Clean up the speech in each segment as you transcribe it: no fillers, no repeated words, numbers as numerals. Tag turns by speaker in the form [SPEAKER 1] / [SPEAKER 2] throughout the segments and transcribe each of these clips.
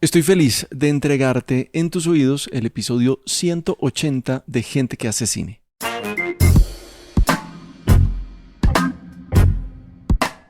[SPEAKER 1] Estoy feliz de entregarte en tus oídos el episodio 180 de Gente que hace cine.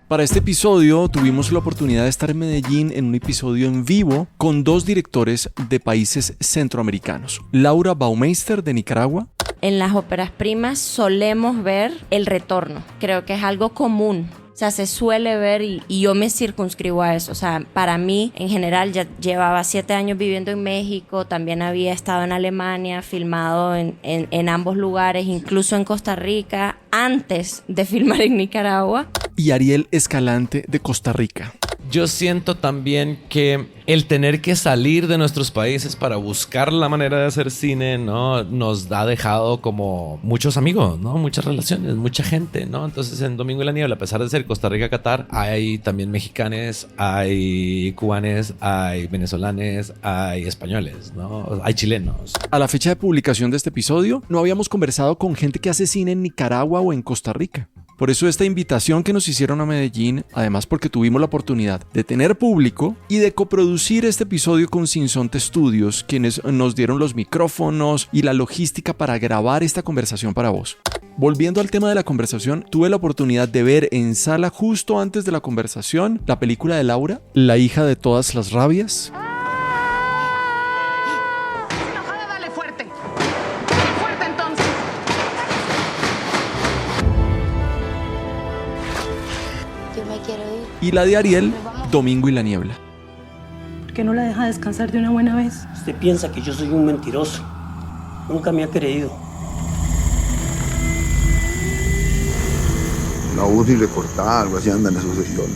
[SPEAKER 1] Para este episodio tuvimos la oportunidad de estar en Medellín en un episodio en vivo con dos directores de países centroamericanos. Laura Baumeister de Nicaragua.
[SPEAKER 2] En las óperas primas solemos ver el retorno. Creo que es algo común. O sea, se suele ver y yo me circunscribo a eso. O sea, para mí, en general, ya llevaba 7 años viviendo en México. También había estado en Alemania, filmado en ambos lugares, incluso en Costa Rica, antes de filmar en Nicaragua.
[SPEAKER 1] Y Ariel Escalante de Costa Rica.
[SPEAKER 3] Yo siento también que el tener que salir de nuestros países para buscar la manera de hacer cine, ¿no? Nos ha dejado como muchos amigos, ¿no? Muchas relaciones, mucha gente, ¿no? Entonces en Domingo y la Niebla, a pesar de ser Costa Rica, Qatar, hay también mexicanes, hay cubanes, hay venezolanes, hay españoles, ¿no? Hay chilenos.
[SPEAKER 1] A la fecha de publicación de este episodio, no habíamos conversado con gente que hace cine en Nicaragua o en Costa Rica. Por eso esta invitación que nos hicieron a Medellín, además porque tuvimos la oportunidad de tener público y de coproducir este episodio con Sinsonte Studios, quienes nos dieron los micrófonos y la logística para grabar esta conversación para vos. Volviendo al tema de la conversación, tuve la oportunidad de ver en sala justo antes de la conversación la película de Laura, La hija de todas las rabias. Y la de Ariel, Domingo y la Niebla.
[SPEAKER 4] ¿Por qué no la deja descansar de una buena vez?
[SPEAKER 5] Usted piensa que yo soy un mentiroso. Nunca me ha creído.
[SPEAKER 6] Una UCI recortada, algo así andan esos sectores.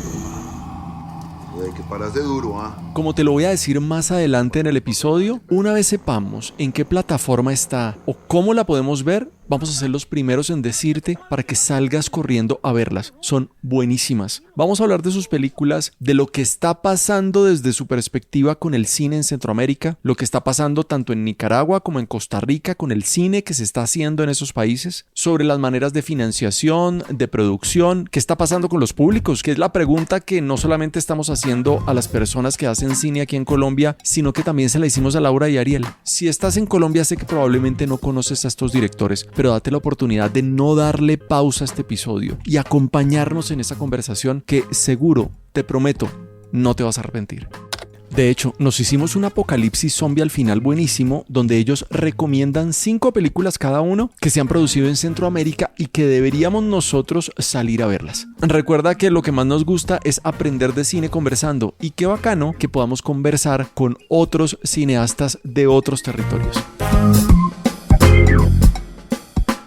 [SPEAKER 6] Hay que pararse duro, ¿ah?
[SPEAKER 1] Como te lo voy a decir más adelante en el episodio, una vez sepamos en qué plataforma está o cómo la podemos ver, vamos a ser los primeros en decirte para que salgas corriendo a verlas. Son buenísimas. Vamos a hablar de sus películas, de lo que está pasando desde su perspectiva con el cine en Centroamérica, lo que está pasando tanto en Nicaragua como en Costa Rica con el cine que se está haciendo en esos países, sobre las maneras de financiación, de producción, qué está pasando con los públicos, que es la pregunta que no solamente estamos haciendo a las personas que hacen cine aquí en Colombia, sino que también se la hicimos a Laura y Ariel. Si estás en Colombia, sé que probablemente no conoces a estos directores, pero date la oportunidad de no darle pausa a este episodio y acompañarnos en esa conversación que seguro, te prometo, no te vas a arrepentir. De hecho, nos hicimos un apocalipsis zombie al final buenísimo, donde ellos recomiendan 5 películas cada uno que se han producido en Centroamérica y que deberíamos nosotros salir a verlas. Recuerda que lo que más nos gusta es aprender de cine conversando, y qué bacano que podamos conversar con otros cineastas de otros territorios.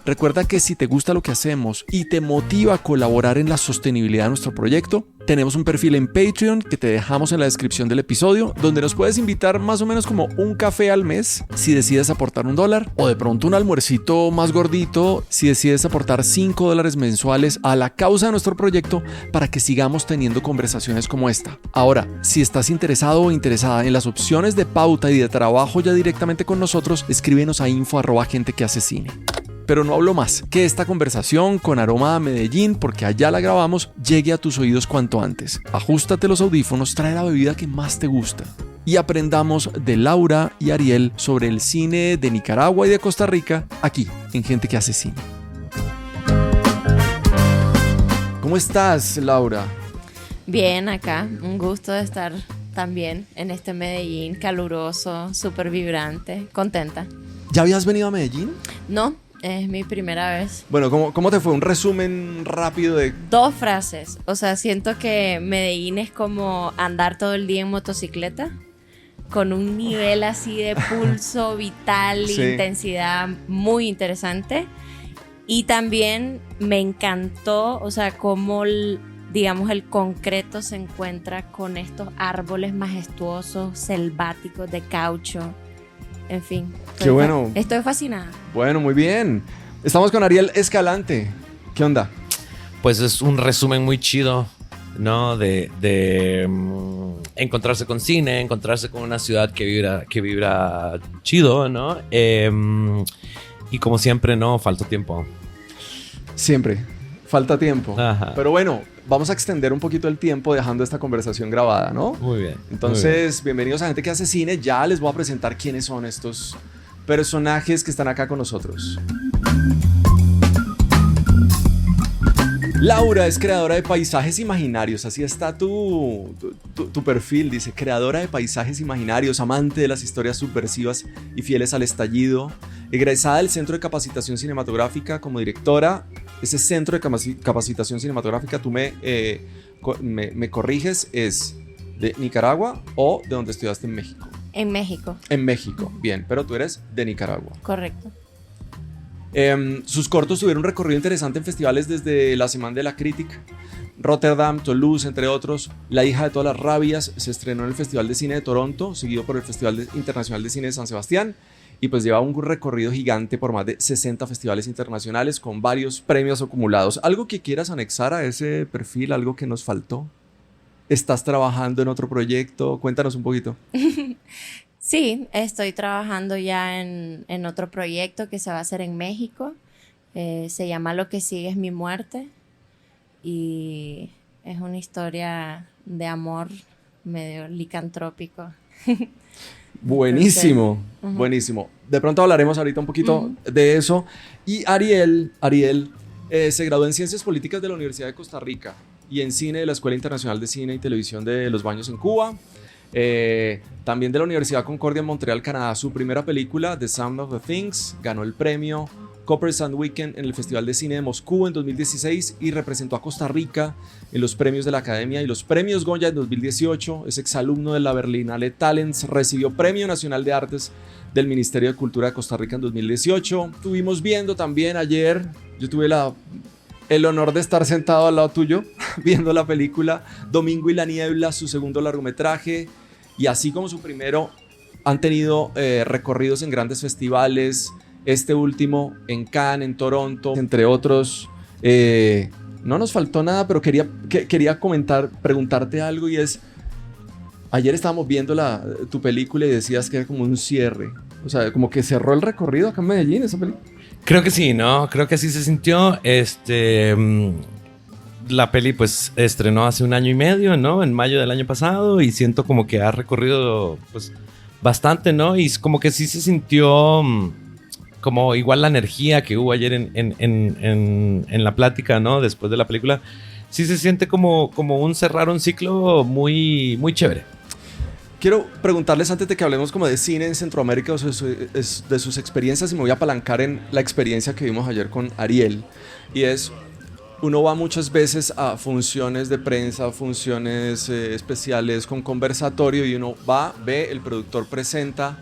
[SPEAKER 1] Recuerda que si te gusta lo que hacemos y te motiva a colaborar en la sostenibilidad de nuestro proyecto, tenemos un perfil en Patreon que te dejamos en la descripción del episodio, donde nos puedes invitar más o menos como un café al mes si decides aportar $1, o de pronto un almuercito más gordito si decides aportar $5 mensuales a la causa de nuestro proyecto para que sigamos teniendo conversaciones como esta. Ahora, si estás interesado o interesada en las opciones de pauta y de trabajo ya directamente con nosotros, escríbenos a info@gentequehacecine. Pero no hablo más, que esta conversación con aroma a Medellín, porque allá la grabamos, llegue a tus oídos cuanto antes. Ajústate los audífonos, trae la bebida que más te gusta y aprendamos de Laura y Ariel sobre el cine de Nicaragua y de Costa Rica, aquí, en Gente que hace cine. ¿Cómo estás, Laura?
[SPEAKER 2] Bien, acá. Un gusto de estar también en este Medellín caluroso, súper vibrante, contenta.
[SPEAKER 1] ¿Ya habías venido a Medellín?
[SPEAKER 2] No. Es mi primera vez.
[SPEAKER 1] Bueno, ¿cómo te fue? Un resumen rápido de...
[SPEAKER 2] 2 frases. O sea, siento que Medellín es como andar todo el día en motocicleta, con un nivel así de pulso vital,
[SPEAKER 1] sí,
[SPEAKER 2] intensidad muy interesante. Y también me encantó, o sea, cómo digamos el concreto se encuentra con estos árboles majestuosos, selváticos, de caucho. En fin.
[SPEAKER 1] Qué bueno.
[SPEAKER 2] Estoy fascinada.
[SPEAKER 1] Bueno, muy bien. Estamos con Ariel Escalante. ¿Qué onda?
[SPEAKER 3] Pues es un resumen muy chido, ¿no? De encontrarse con cine, encontrarse con una ciudad que vibra chido, ¿no? Y como siempre, no, falta tiempo.
[SPEAKER 1] Siempre. Falta tiempo.
[SPEAKER 3] Ajá.
[SPEAKER 1] Pero bueno, vamos a extender un poquito el tiempo dejando esta conversación grabada, ¿no?
[SPEAKER 3] Muy bien.
[SPEAKER 1] Entonces, bienvenidos a Gente que hace cine. Ya les voy a presentar quiénes son estos personajes que están acá con nosotros. Laura es creadora de paisajes imaginarios, así está tu perfil, dice, creadora de paisajes imaginarios, amante de las historias subversivas y fieles al estallido, egresada del Centro de Capacitación Cinematográfica como directora. Ese Centro de Capacitación Cinematográfica, tú me corriges, ¿es de Nicaragua o de donde estudiaste en México?
[SPEAKER 2] En México.
[SPEAKER 1] En México, bien, pero tú eres de Nicaragua.
[SPEAKER 2] Correcto.
[SPEAKER 1] Sus cortos tuvieron un recorrido interesante en festivales desde la Semana de la Crítica, Rotterdam, Toulouse, entre otros. La hija de todas las rabias se estrenó en el Festival de Cine de Toronto, seguido por el Festival Internacional de Cine de San Sebastián, y pues lleva un recorrido gigante por más de 60 festivales internacionales con varios premios acumulados. ¿Algo que quieras anexar a ese perfil? ¿Algo que nos faltó? ¿Estás trabajando en otro proyecto? Cuéntanos un poquito.
[SPEAKER 2] Sí, estoy trabajando ya en otro proyecto que se va a hacer en México. Se llama Lo que sigue es mi muerte. Y es una historia de amor medio licantrópico.
[SPEAKER 1] Buenísimo, buenísimo. De pronto hablaremos ahorita un poquito de eso. Y Ariel se graduó en Ciencias Políticas de la Universidad de Costa Rica y en Cine de la Escuela Internacional de Cine y Televisión de Los Baños en Cuba. También de la Universidad Concordia en Montreal, Canadá. Su primera película, The Sound of the Things, ganó el premio Copper Sound Weekend en el Festival de Cine de Moscú en 2016 y representó a Costa Rica en los premios de la Academia y los premios Goya en 2018. Es exalumno de la Berlinale Talents, recibió Premio Nacional de Artes del Ministerio de Cultura de Costa Rica en 2018. Estuvimos viendo también ayer, yo tuve el honor de estar sentado al lado tuyo viendo la película Domingo y la Niebla, su segundo largometraje, y así como su primero, han tenido recorridos en grandes festivales, este último en Cannes, en Toronto, entre otros. No nos faltó nada, pero quería preguntarte algo, y es, ayer estábamos viendo tu película y decías que era como un cierre, o sea, como que cerró el recorrido acá en Medellín esa película.
[SPEAKER 3] Creo que sí, ¿no? Creo que así se sintió. La peli pues estrenó hace 1 año y medio, ¿no? En mayo del año pasado, y siento como que ha recorrido pues bastante, ¿no? Y como que sí se sintió como igual la energía que hubo ayer en la plática, ¿no? Después de la película. Sí se siente como un cerrar un ciclo muy, muy chévere.
[SPEAKER 1] Quiero preguntarles antes de que hablemos como de cine en Centroamérica o de sus experiencias, y me voy a apalancar en la experiencia que vimos ayer con Ariel, y es, uno va muchas veces a funciones de prensa, funciones especiales con conversatorio, y uno va, ve, el productor presenta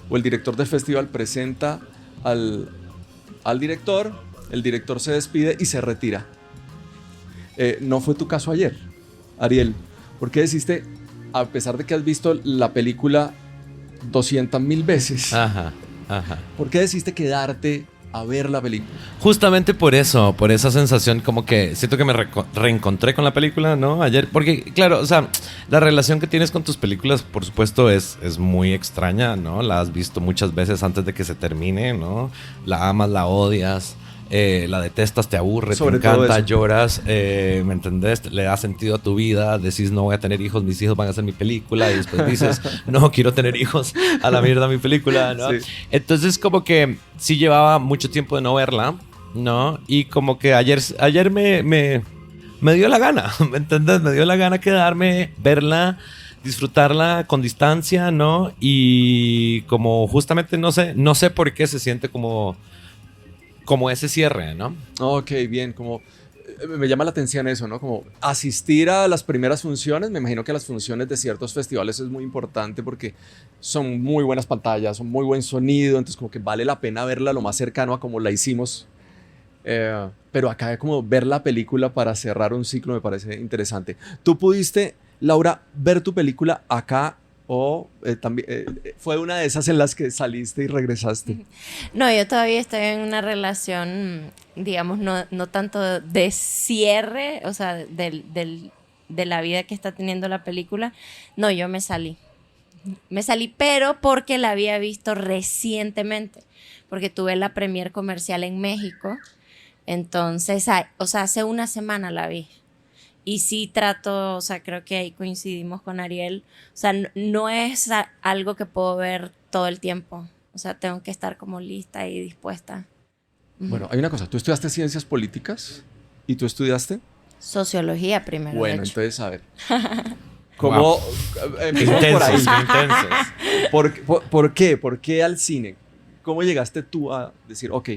[SPEAKER 1] o el director del festival presenta al director, el director se despide y se retira. No fue tu caso ayer, Ariel. ¿Por qué decidiste, a pesar de que has visto la película 200,000 veces, por qué decidiste quedarte a ver la película?
[SPEAKER 3] Justamente por eso, por esa sensación, como que siento que me reencontré con la película, ¿no? Ayer, porque claro, o sea, la relación que tienes con tus películas, por supuesto, es muy extraña, ¿no? La has visto muchas veces antes de que se termine, ¿no? La amas, la odias, la detestas, te aburre,
[SPEAKER 1] Sobre
[SPEAKER 3] te encanta,
[SPEAKER 1] eso.
[SPEAKER 3] lloras, ¿me entendés? Le das sentido a tu vida, decís, no voy a tener hijos, mis hijos van a hacer mi película, y después dices, no quiero tener hijos, a la mierda mi película, ¿no? Sí. Entonces como que sí llevaba mucho tiempo de no verla, ¿no? Y como que ayer me dio la gana, ¿me entendés? Me dio la gana quedarme, verla, disfrutarla con distancia, ¿no? Y como justamente no sé por qué se siente como ese cierre, ¿no?
[SPEAKER 1] Ok, bien, como me llama la atención eso, ¿no? Como asistir a las primeras funciones. Me imagino que las funciones de ciertos festivales es muy importante porque son muy buenas pantallas, son muy buen sonido, entonces como que vale la pena verla lo más cercano a como la hicimos. Pero acá como ver la película para cerrar un ciclo me parece interesante. ¿Tú pudiste, Laura, ver tu película acá o también fue una de esas en las que saliste y regresaste?
[SPEAKER 2] No, yo todavía estoy en una relación, digamos, no tanto de cierre, o sea, de la vida que está teniendo la película. No, yo me salí, pero porque la había visto recientemente, porque tuve la premier comercial en México. Entonces, o sea, hace 1 semana la vi. Y sí trato, o sea, creo que ahí coincidimos con Ariel. O sea, no es algo que puedo ver todo el tiempo. O sea, tengo que estar como lista y dispuesta.
[SPEAKER 1] Bueno, hay una cosa. Tú estudiaste ciencias políticas y tú estudiaste.
[SPEAKER 2] Sociología primero,
[SPEAKER 1] Bueno,
[SPEAKER 2] de hecho.
[SPEAKER 1] entonces, a ver. ¿Cómo?
[SPEAKER 3] Wow.
[SPEAKER 1] Empezamos por ahí.
[SPEAKER 3] Intensos.
[SPEAKER 1] ¿Por qué? ¿Por qué al cine? ¿Cómo llegaste tú a decir, ok,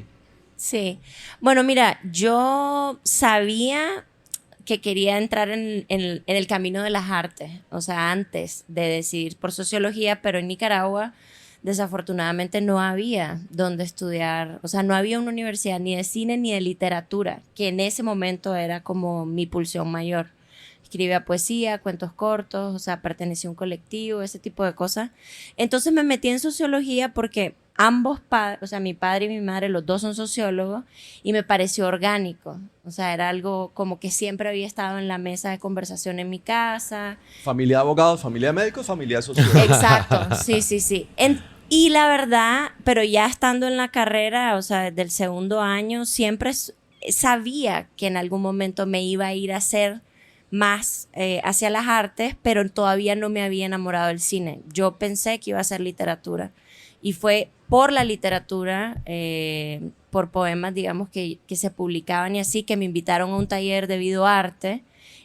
[SPEAKER 2] Sí. Bueno, mira, yo sabía que quería entrar en el camino de las artes, o sea, antes de decidir por sociología, pero en Nicaragua desafortunadamente no había donde estudiar, o sea, no había una universidad ni de cine ni de literatura, que en ese momento era como mi pulsión mayor. Escribía poesía, cuentos cortos, o sea, pertenecía a un colectivo, ese tipo de cosas. Entonces me metí en sociología porque ambos padres, o sea, mi padre y mi madre, los dos son sociólogos, y me pareció orgánico. O sea, era algo como que siempre había estado en la mesa de conversación en mi casa.
[SPEAKER 1] familia de abogados, familia de médicos, familia de sociólogos?
[SPEAKER 2] Exacto, sí, sí, sí. Y la verdad, pero ya estando en la carrera, o sea, desde el segundo año, siempre sabía que en algún momento me iba a ir a hacer más hacia las artes, pero todavía no me había enamorado del cine. Yo pensé que iba a ser literatura. Y fue por la literatura, por poemas, digamos, que se publicaban y así, que me invitaron a un taller de videoarte,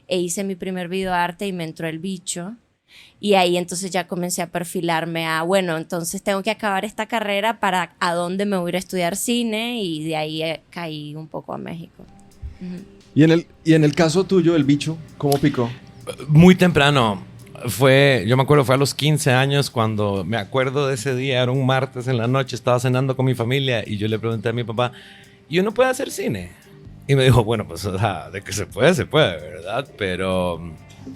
[SPEAKER 2] e hice mi primer videoarte y me entró el bicho. Y ahí entonces ya comencé a perfilarme a, bueno, entonces tengo que acabar esta carrera para a dónde me voy a ir a estudiar cine, y de ahí caí un poco a México. Uh-huh.
[SPEAKER 1] Y en el caso tuyo, el bicho, ¿cómo picó?
[SPEAKER 3] Muy temprano. Yo me acuerdo, fue a los 15 años cuando me acuerdo de ese día, era un martes en la noche, estaba cenando con mi familia y yo le pregunté a mi papá, ¿y uno puede hacer cine? Y me dijo, bueno, pues, o sea, de que se puede, ¿verdad? Pero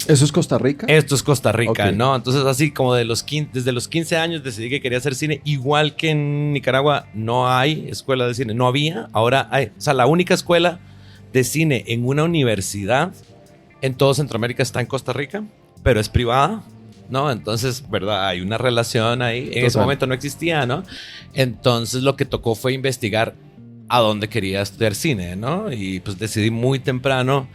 [SPEAKER 1] ¿Eso es Costa Rica?
[SPEAKER 3] esto es Costa Rica,
[SPEAKER 1] Ok.
[SPEAKER 3] ¿no? Entonces, así como desde los 15 años decidí que quería hacer cine, igual que en Nicaragua no hay escuela de cine, no había, ahora hay. O sea, la única escuela de cine en una universidad en todo Centroamérica está en Costa Rica, pero es privada, ¿no? Entonces, ¿verdad? Hay una relación ahí. En ese
[SPEAKER 1] Total.
[SPEAKER 3] momento no existía, ¿no? Entonces, lo que tocó fue investigar a dónde quería estudiar cine, ¿no? Y pues decidí muy temprano.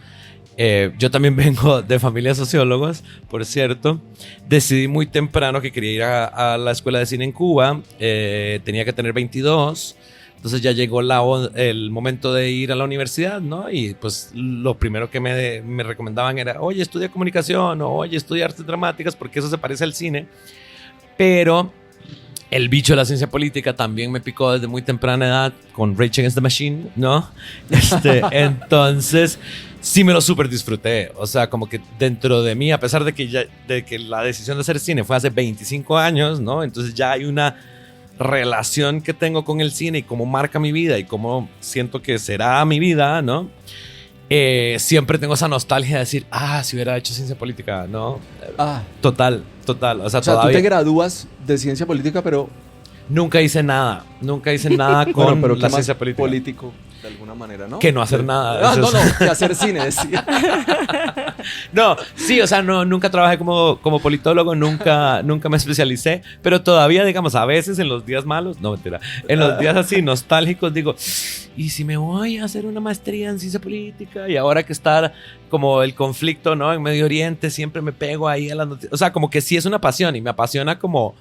[SPEAKER 3] Yo también vengo de familia de sociólogos, por cierto. Decidí muy temprano que quería ir a la escuela de cine en Cuba. Tenía que tener 22. Entonces ya llegó el momento de ir a la universidad, ¿no? Y pues lo primero que me recomendaban era, oye, estudia comunicación, o oye, estudia artes dramáticas, porque eso se parece al cine. Pero el bicho de la ciencia política también me picó desde muy temprana edad con Rage Against the Machine, ¿no? Entonces sí me lo súper disfruté. O sea, como que dentro de mí, a pesar de que la decisión de hacer cine fue hace 25 años, ¿no? Entonces ya hay una relación que tengo con el cine y cómo marca mi vida y cómo siento que será mi vida, ¿no? Siempre tengo esa nostalgia de decir, si hubiera hecho ciencia política, ¿no? Total. O sea,
[SPEAKER 1] O sea,
[SPEAKER 3] todavía
[SPEAKER 1] tú te gradúas de ciencia política, pero
[SPEAKER 3] nunca hice nada con
[SPEAKER 1] bueno, pero ¿qué
[SPEAKER 3] la
[SPEAKER 1] más
[SPEAKER 3] ciencia política.
[SPEAKER 1] político de alguna manera, ¿no?
[SPEAKER 3] Que no hacer nada. Eso
[SPEAKER 1] No,
[SPEAKER 3] es-
[SPEAKER 1] que hacer cine, decía.
[SPEAKER 3] No, sí, o sea, nunca trabajé como politólogo, nunca me especialicé, pero todavía, digamos, a veces en los días malos, no, mentira, en los días así nostálgicos digo, ¿y si me voy a hacer una maestría en ciencia política? Y ahora que está como el conflicto, ¿no? En Medio Oriente, siempre me pego ahí a las noticias. O sea, como que sí es una pasión y me apasiona como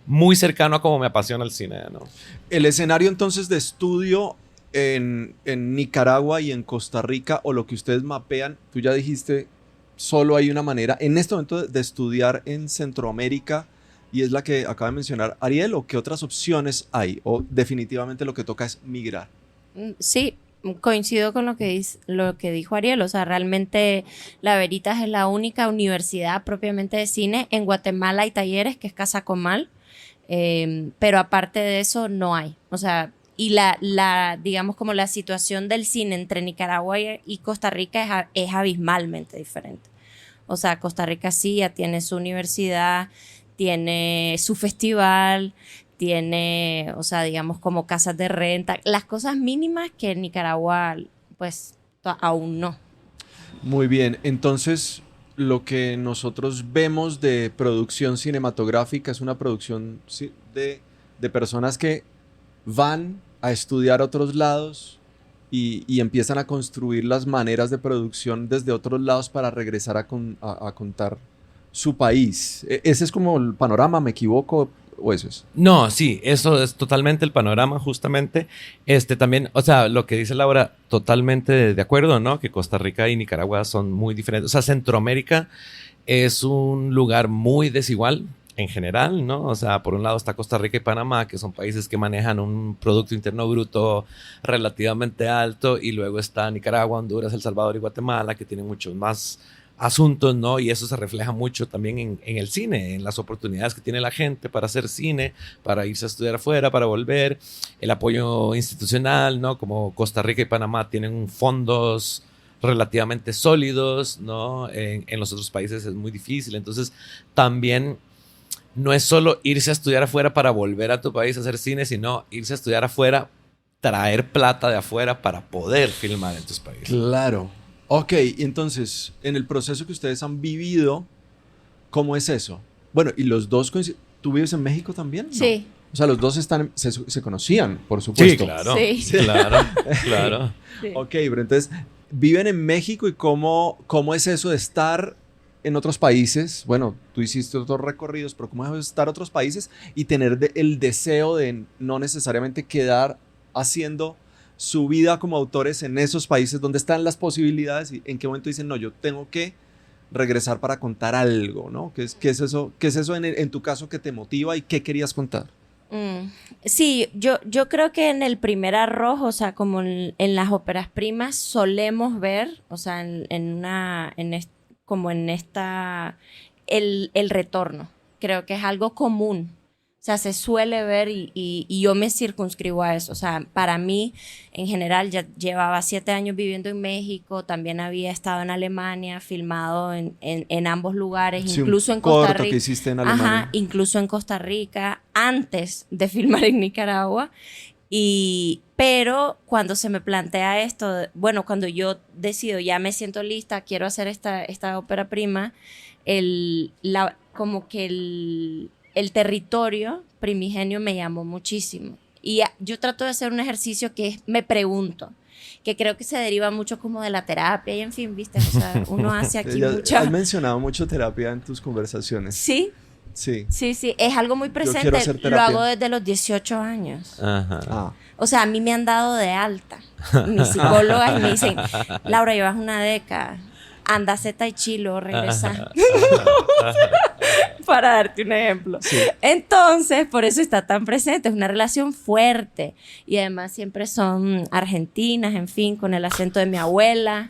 [SPEAKER 3] muy cercano a como me apasiona el cine, ¿no?
[SPEAKER 1] El escenario entonces de estudio en Nicaragua y en Costa Rica, o lo que ustedes mapean, tú ya dijiste, solo hay una manera en este momento de estudiar en Centroamérica, y es la que acaba de mencionar Ariel, ¿o qué otras opciones hay? ¿O definitivamente lo que toca es migrar?
[SPEAKER 2] Sí, coincido con lo que dijo Ariel. O sea, realmente La Veritas es la única universidad propiamente de cine. En Guatemala hay talleres, que es Casa Comal, pero aparte de eso no hay. O sea, y digamos, como la situación del cine entre Nicaragua y Costa Rica es abismalmente diferente. O sea, Costa Rica sí ya tiene su universidad, tiene su festival, tiene, o sea, digamos, como casas de renta, las cosas mínimas que en Nicaragua, pues, aún no.
[SPEAKER 1] Muy bien, entonces lo que nosotros vemos de producción cinematográfica es una producción de personas que van a estudiar a otros lados y empiezan a construir las maneras de producción desde otros lados para regresar a contar su país. ¿Ese es como el panorama? ¿Me equivoco? ¿O eso es?
[SPEAKER 3] No, sí, eso es totalmente el panorama, justamente. También, o sea, lo que dice Laura, totalmente de acuerdo, ¿no? Que Costa Rica y Nicaragua son muy diferentes. O sea, Centroamérica es un lugar muy desigual en general, ¿no? O sea, por un lado está Costa Rica y Panamá, que son países que manejan un Producto Interno Bruto relativamente alto, y luego está Nicaragua, Honduras, El Salvador y Guatemala, que tienen muchos más asuntos, ¿no? Y eso se refleja mucho también en el cine, en las oportunidades que tiene la gente para hacer cine, para irse a estudiar afuera, para volver, el apoyo institucional, ¿no? Como Costa Rica y Panamá tienen fondos relativamente sólidos, ¿no? En los otros países es muy difícil. Entonces, también no es solo irse a estudiar afuera para volver a tu país a hacer cine, sino irse a estudiar afuera, traer plata de afuera para poder filmar en tus países.
[SPEAKER 1] Claro. Ok, entonces, en el proceso que ustedes han vivido, ¿cómo es eso? Bueno, y los dos, ¿tú vives en México también? ¿No?
[SPEAKER 2] Sí.
[SPEAKER 1] O sea, los dos se conocían, por supuesto.
[SPEAKER 3] Sí, claro.
[SPEAKER 2] Sí.
[SPEAKER 3] Claro, claro.
[SPEAKER 2] Sí.
[SPEAKER 1] Ok, pero entonces, viven en México y ¿cómo es eso de estar en otros países? Bueno, tú hiciste otros recorridos, pero ¿cómo es estar en otros países y tener el deseo de no necesariamente quedar haciendo su vida como autores en esos países donde están las posibilidades, y en qué momento dicen, no, yo tengo que regresar para contar algo, ¿no? ¿Qué es eso en tu caso que te motiva y qué querías contar?
[SPEAKER 2] Sí, yo creo que en el primer arrojo, o sea, como en las óperas primas, solemos ver, o sea, el retorno. Creo que es algo común. O sea, se suele ver y yo me circunscribo a eso. O sea, para mí, en general, ya llevaba 7 años viviendo en México, también había estado en Alemania, filmado en ambos lugares,
[SPEAKER 1] Sí,
[SPEAKER 2] incluso
[SPEAKER 1] un
[SPEAKER 2] en Costa
[SPEAKER 1] corto
[SPEAKER 2] Rica.
[SPEAKER 1] que hiciste en Alemania.
[SPEAKER 2] Ajá, incluso en Costa Rica, antes de filmar en Nicaragua. Pero cuando se me plantea esto, bueno, cuando yo decido, ya me siento lista, quiero hacer esta ópera prima, como que el territorio primigenio me llamó muchísimo. Y yo trato de hacer un ejercicio que me pregunto, que creo que se deriva mucho como de la terapia y en fin, ¿viste? O sea, uno hace aquí mucha...
[SPEAKER 1] Has mencionado mucho terapia en tus conversaciones.
[SPEAKER 2] Sí,
[SPEAKER 1] Sí.
[SPEAKER 2] sí, es algo muy
[SPEAKER 1] quiero
[SPEAKER 2] presente.
[SPEAKER 1] hacer
[SPEAKER 2] Lo
[SPEAKER 1] terapia.
[SPEAKER 2] hago desde los 18 años.
[SPEAKER 3] Ajá.
[SPEAKER 1] Ah,
[SPEAKER 2] O sea, a mí me han dado de alta mis psicólogas y me dicen, Laura, llevas una década, anda a hacer tai chi, luego regresa. Para darte un ejemplo.
[SPEAKER 1] sí.
[SPEAKER 2] Entonces, por eso está tan presente. Es una relación fuerte. Y además siempre son argentinas, en fin, con el acento de mi abuela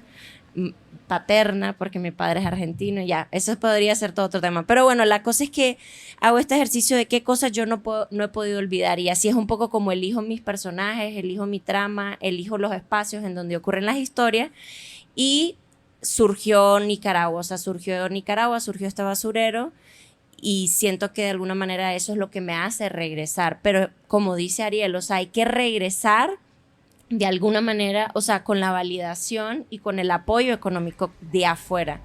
[SPEAKER 2] paterna, porque mi padre es argentino. Ya, eso podría ser todo otro tema. Pero bueno, la cosa es que hago este ejercicio de qué cosas yo no he podido olvidar. Y así es un poco como elijo mis personajes, elijo mi trama, elijo los espacios en donde ocurren las historias. Y surgió Nicaragua. O sea, surgió este basurero. Y siento que de alguna manera eso es lo que me hace regresar. Pero como dice Ariel, o sea, hay que regresar de alguna manera, o sea, con la validación y con el apoyo económico de afuera.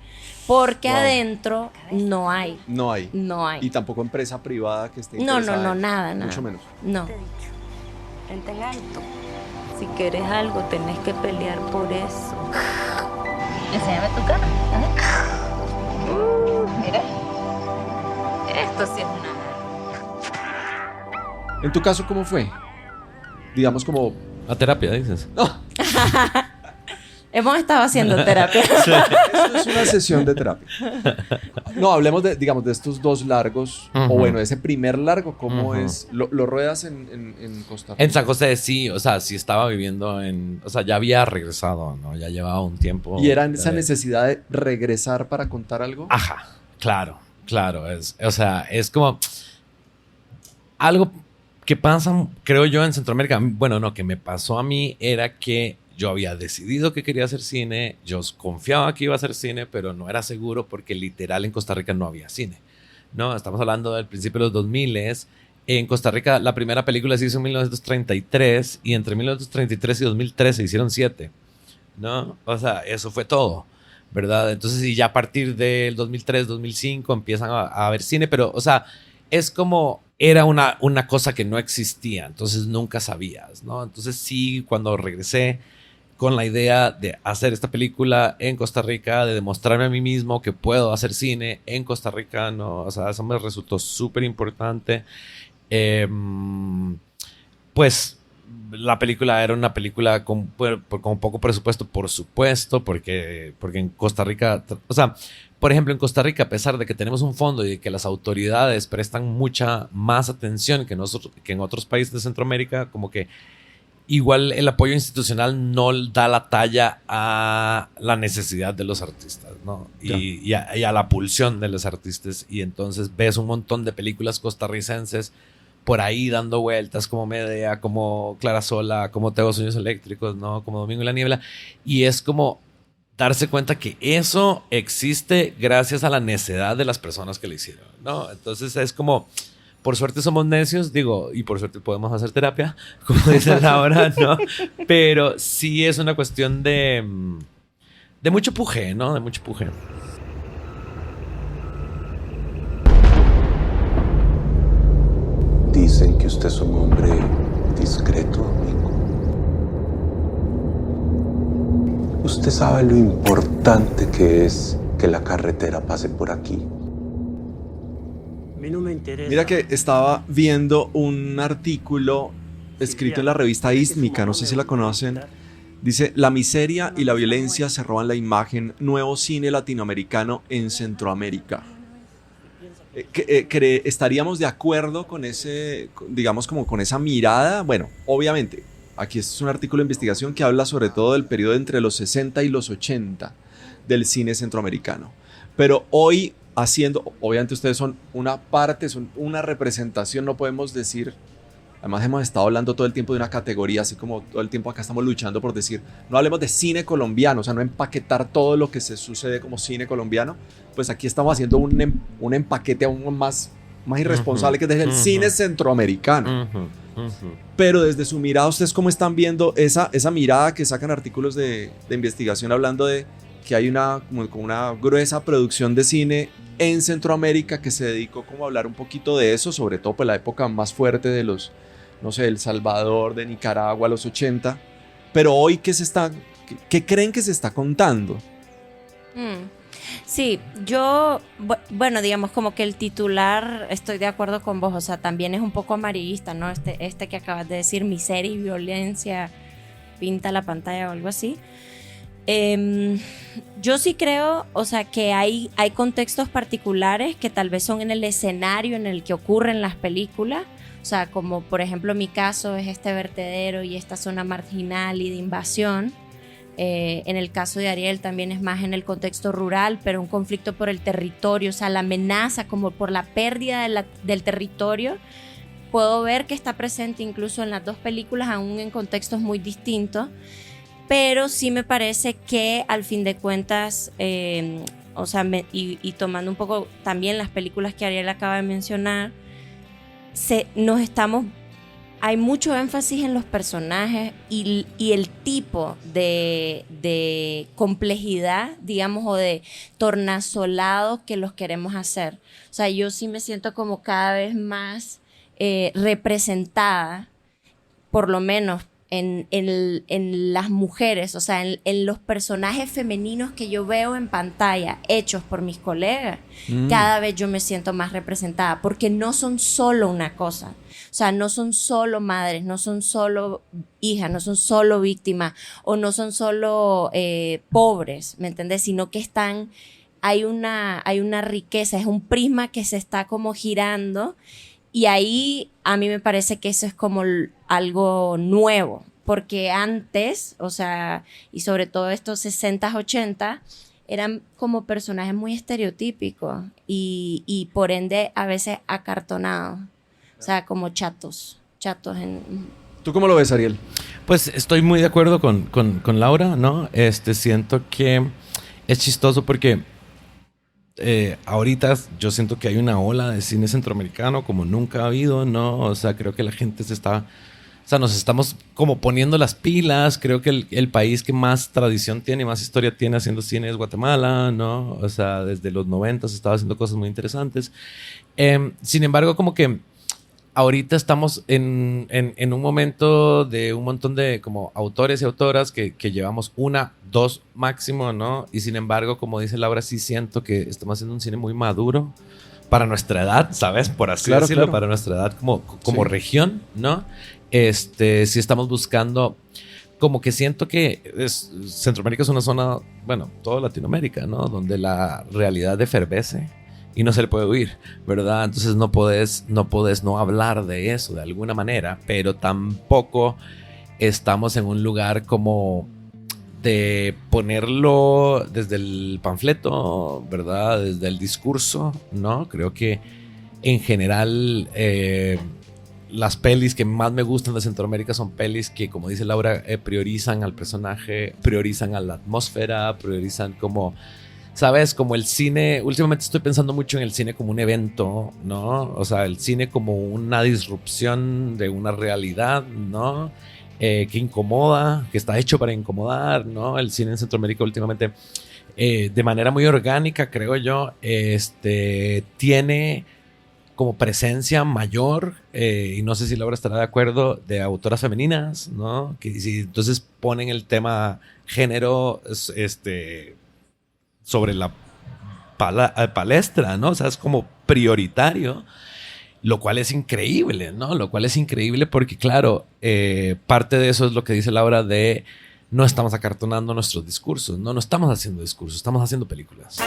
[SPEAKER 2] Porque
[SPEAKER 1] Wow.
[SPEAKER 2] adentro no hay.
[SPEAKER 1] No hay.
[SPEAKER 2] No hay.
[SPEAKER 1] Y tampoco empresa privada que esté
[SPEAKER 2] No,
[SPEAKER 1] interesada en-
[SPEAKER 2] nada.
[SPEAKER 1] Mucho menos.
[SPEAKER 2] No.
[SPEAKER 7] Te he dicho, frente en alto. Si quieres algo, tenés que pelear por eso.
[SPEAKER 8] Enséñame tu cara. Mira. Esto sí es una...
[SPEAKER 1] En tu caso, ¿cómo fue? Digamos como...
[SPEAKER 3] A terapia, dices.
[SPEAKER 2] Hemos estado haciendo terapia.
[SPEAKER 1] Esto es una sesión de terapia. No, hablemos de, digamos, de estos dos largos,
[SPEAKER 3] Ujú.
[SPEAKER 1] o bueno, ese primer largo, ¿cómo
[SPEAKER 3] Ujú.
[SPEAKER 1] es? ¿Lo ruedas en Costa Rica?
[SPEAKER 3] En San José sí, o sea, sí estaba viviendo o sea, ya había regresado, ¿no? Ya llevaba un tiempo.
[SPEAKER 1] ¿Y era esa
[SPEAKER 3] de-
[SPEAKER 1] necesidad de regresar para contar algo?
[SPEAKER 3] Ajá, claro. O sea, es como algo que pasa, creo yo, en Centroamérica. Bueno, no, que me pasó a mí era que yo había decidido que quería hacer cine, yo confiaba que iba a hacer cine, pero no era seguro porque literal en Costa Rica no había cine, ¿no? Estamos hablando del principio de los 2000. En Costa Rica la primera película se hizo en 1933 y entre 1933 y 2003 se hicieron 7, ¿no? O sea, eso fue todo, ¿verdad? Entonces, y ya a partir del 2003, 2005 empiezan a haber cine, pero, o sea, es como era una cosa que no existía, entonces nunca sabías, ¿no? Entonces sí, cuando regresé, con la idea de hacer esta película en Costa Rica, de demostrarme a mí mismo que puedo hacer cine en Costa Rica, ¿no? O sea, eso me resultó súper importante. Pues la película era una película con poco presupuesto, por supuesto, porque en Costa Rica, o sea, por ejemplo, en Costa Rica, a pesar de que tenemos un fondo y de que las autoridades prestan mucha más atención que en otros países de Centroamérica, como que igual el apoyo institucional no da la talla a la necesidad de los artistas, ¿no? Y a la pulsión de los artistas. Y entonces ves un montón de películas costarricenses por ahí dando vueltas, como Medea, como Clara Sola, como Tengo Sueños Eléctricos, ¿no? Como Domingo en la Niebla. Y es como darse cuenta que eso existe gracias a la necedad de las personas que lo hicieron, ¿no? Entonces es como... Por suerte somos necios, digo, y por suerte podemos hacer terapia, como dice Laura, ¿no? Pero sí es una cuestión de mucho puje, ¿no? De mucho puje.
[SPEAKER 9] Dicen que usted es un hombre discreto, amigo. Usted sabe lo importante que es que la carretera pase por aquí.
[SPEAKER 5] A mí no me interesa.
[SPEAKER 1] Mira que estaba viendo un artículo escrito en la revista Ístmica, no sé si la conocen. Dice, la miseria y la violencia se roban la imagen, nuevo cine latinoamericano en Centroamérica. ¿Estaríamos de acuerdo con ese, digamos, como con esa mirada? Bueno, obviamente, aquí es un artículo de investigación que habla sobre todo del periodo entre los 60 y los 80 del cine centroamericano. Pero hoy, obviamente ustedes son una parte, son una representación, no podemos decir, además hemos estado hablando todo el tiempo de una categoría, así como todo el tiempo acá estamos luchando por decir, no hablemos de cine colombiano, o sea, no empaquetar todo lo que se sucede como cine colombiano, pues aquí estamos haciendo un empaquete aún más irresponsable, que es desde el cine centroamericano. Pero desde su mirada, ¿ustedes cómo están viendo esa mirada que sacan artículos de investigación hablando de que hay como una gruesa producción de cine en Centroamérica que se dedicó como a hablar un poquito de eso, sobre todo pues la época más fuerte de los, no sé, El Salvador, de Nicaragua, los 80, pero hoy ¿qué creen que se está contando?
[SPEAKER 2] Sí, bueno, digamos como que el titular, estoy de acuerdo con vos, o sea, también es un poco amarillista, ¿no? Este que acabas de decir, miseria y violencia, pinta la pantalla o algo así. Yo sí creo, o sea, que hay contextos particulares que tal vez son en el escenario en el que ocurren las películas, o sea, como por ejemplo mi caso es este vertedero y esta zona marginal y de invasión. En el caso de Ariel también es más en el contexto rural, pero un conflicto por el territorio, o sea, la amenaza como por la pérdida del territorio, puedo ver que está presente incluso en las dos películas, aún en contextos muy distintos. Pero sí me parece que al fin de cuentas, o sea, y tomando un poco también las películas que Ariel acaba de mencionar, hay mucho énfasis en los personajes y el tipo de complejidad, digamos, o de tornasolado que los queremos hacer. O sea, yo sí me siento como cada vez más representada, por lo menos en las mujeres, o sea, en los personajes femeninos que yo veo en pantalla hechos por mis colegas, cada vez yo me siento más representada, porque no son solo una cosa, o sea, no son solo madres, no son solo hijas, no son solo víctimas, o no son solo pobres, ¿me entiendes? Sino que hay una riqueza, es un prisma que se está como girando. Y ahí a mí me parece que eso es como algo nuevo, porque antes, o sea, y sobre todo estos 60s, 80s, eran como personajes muy estereotípicos y por ende a veces acartonados, o sea, como chatos.
[SPEAKER 1] ¿Tú cómo lo ves, Ariel?
[SPEAKER 3] Pues estoy muy de acuerdo con Laura, ¿no? Siento que es chistoso porque ahorita yo siento que hay una ola de cine centroamericano como nunca ha habido, ¿no? O sea, creo que la gente nos estamos como poniendo las pilas. Creo que el país que más tradición tiene y más historia tiene haciendo cine es Guatemala, ¿no? O sea, desde los 90 se estaba haciendo cosas muy interesantes. Sin embargo, como que ahorita estamos en un momento de un montón de como autores y autoras que llevamos 1, 2 máximo, ¿no? Y sin embargo, como dice Laura, sí siento que estamos haciendo un cine muy maduro para nuestra edad, ¿sabes? Por así decirlo,
[SPEAKER 1] claro.
[SPEAKER 3] para nuestra edad como
[SPEAKER 1] Sí.
[SPEAKER 3] región, ¿no? Sí estamos buscando, como que siento que Centroamérica es una zona, bueno, toda Latinoamérica, ¿no? Donde la realidad efervesce y no se le puede huir, ¿verdad? Entonces no podés no hablar de eso de alguna manera, pero tampoco estamos en un lugar como de ponerlo desde el panfleto, ¿verdad? Desde el discurso, ¿no? Creo que en general las pelis que más me gustan de Centroamérica son pelis que, como dice Laura, priorizan al personaje, priorizan a la atmósfera, priorizan como, ¿sabes? Como el cine. Últimamente estoy pensando mucho en el cine como un evento, ¿no? O sea, el cine como una disrupción de una realidad, ¿no? Que incomoda, que está hecho para incomodar, ¿no? El cine en Centroamérica últimamente, de manera muy orgánica, creo yo, tiene como presencia mayor, y no sé si Laura estará de acuerdo, de autoras femeninas, ¿no? Que si entonces ponen el tema género, sobre la palestra, ¿no? O sea, es como prioritario, lo cual es increíble, ¿no? Lo cual es increíble porque, claro, parte de eso es lo que dice Laura de no estamos acartonando nuestros discursos, no estamos haciendo discursos, estamos haciendo películas.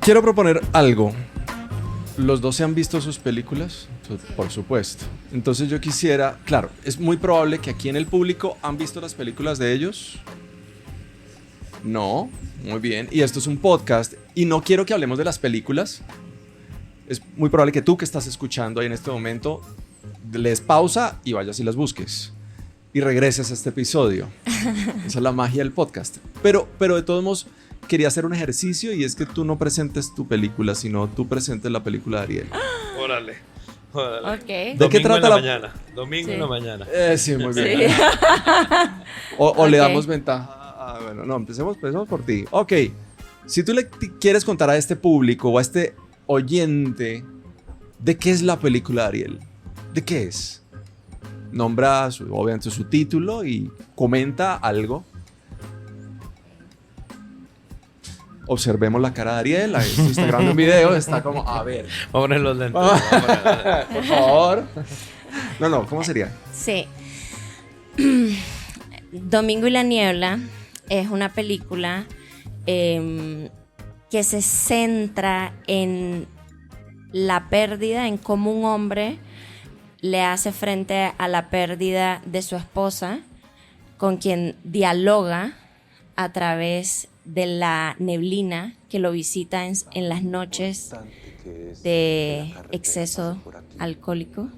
[SPEAKER 1] Quiero proponer algo. ¿Los dos se han visto sus películas? Por supuesto. Entonces yo quisiera, claro, es muy probable que aquí en el público han visto las películas de ellos. No, muy bien. Y esto es un podcast y no quiero que hablemos de las películas. Es muy probable que tú que estás escuchando ahí en este momento les pausa y vayas y las busques y regreses a este episodio. Esa es la magia del podcast. Pero de todos modos quería hacer un ejercicio y es que tú no presentes tu película, sino tú presentes la película de Ariel.
[SPEAKER 3] Órale.
[SPEAKER 2] Ok.
[SPEAKER 1] ¿De qué trata la
[SPEAKER 3] mañana? Domingo en la mañana.
[SPEAKER 1] Sí, muy bien.
[SPEAKER 2] Sí.
[SPEAKER 1] O le
[SPEAKER 2] Ok.
[SPEAKER 1] damos ventaja. Bueno, no, empecemos por ti. Ok, si tú le quieres contar a este público o a este oyente de qué es la película de Ariel, ¿de qué es? Nombra obviamente su título y comenta algo. Observemos la cara de Ariel. Ahí está grabando un video, está como, a ver.
[SPEAKER 3] Vamos a poner los lentes.
[SPEAKER 1] Por favor. No, ¿cómo sería?
[SPEAKER 2] Sí. Domingo y la niebla es una película que se centra en la pérdida, en cómo un hombre le hace frente a la pérdida de su esposa, con quien dialoga a través de la neblina que lo visita en las noches de exceso alcohólico.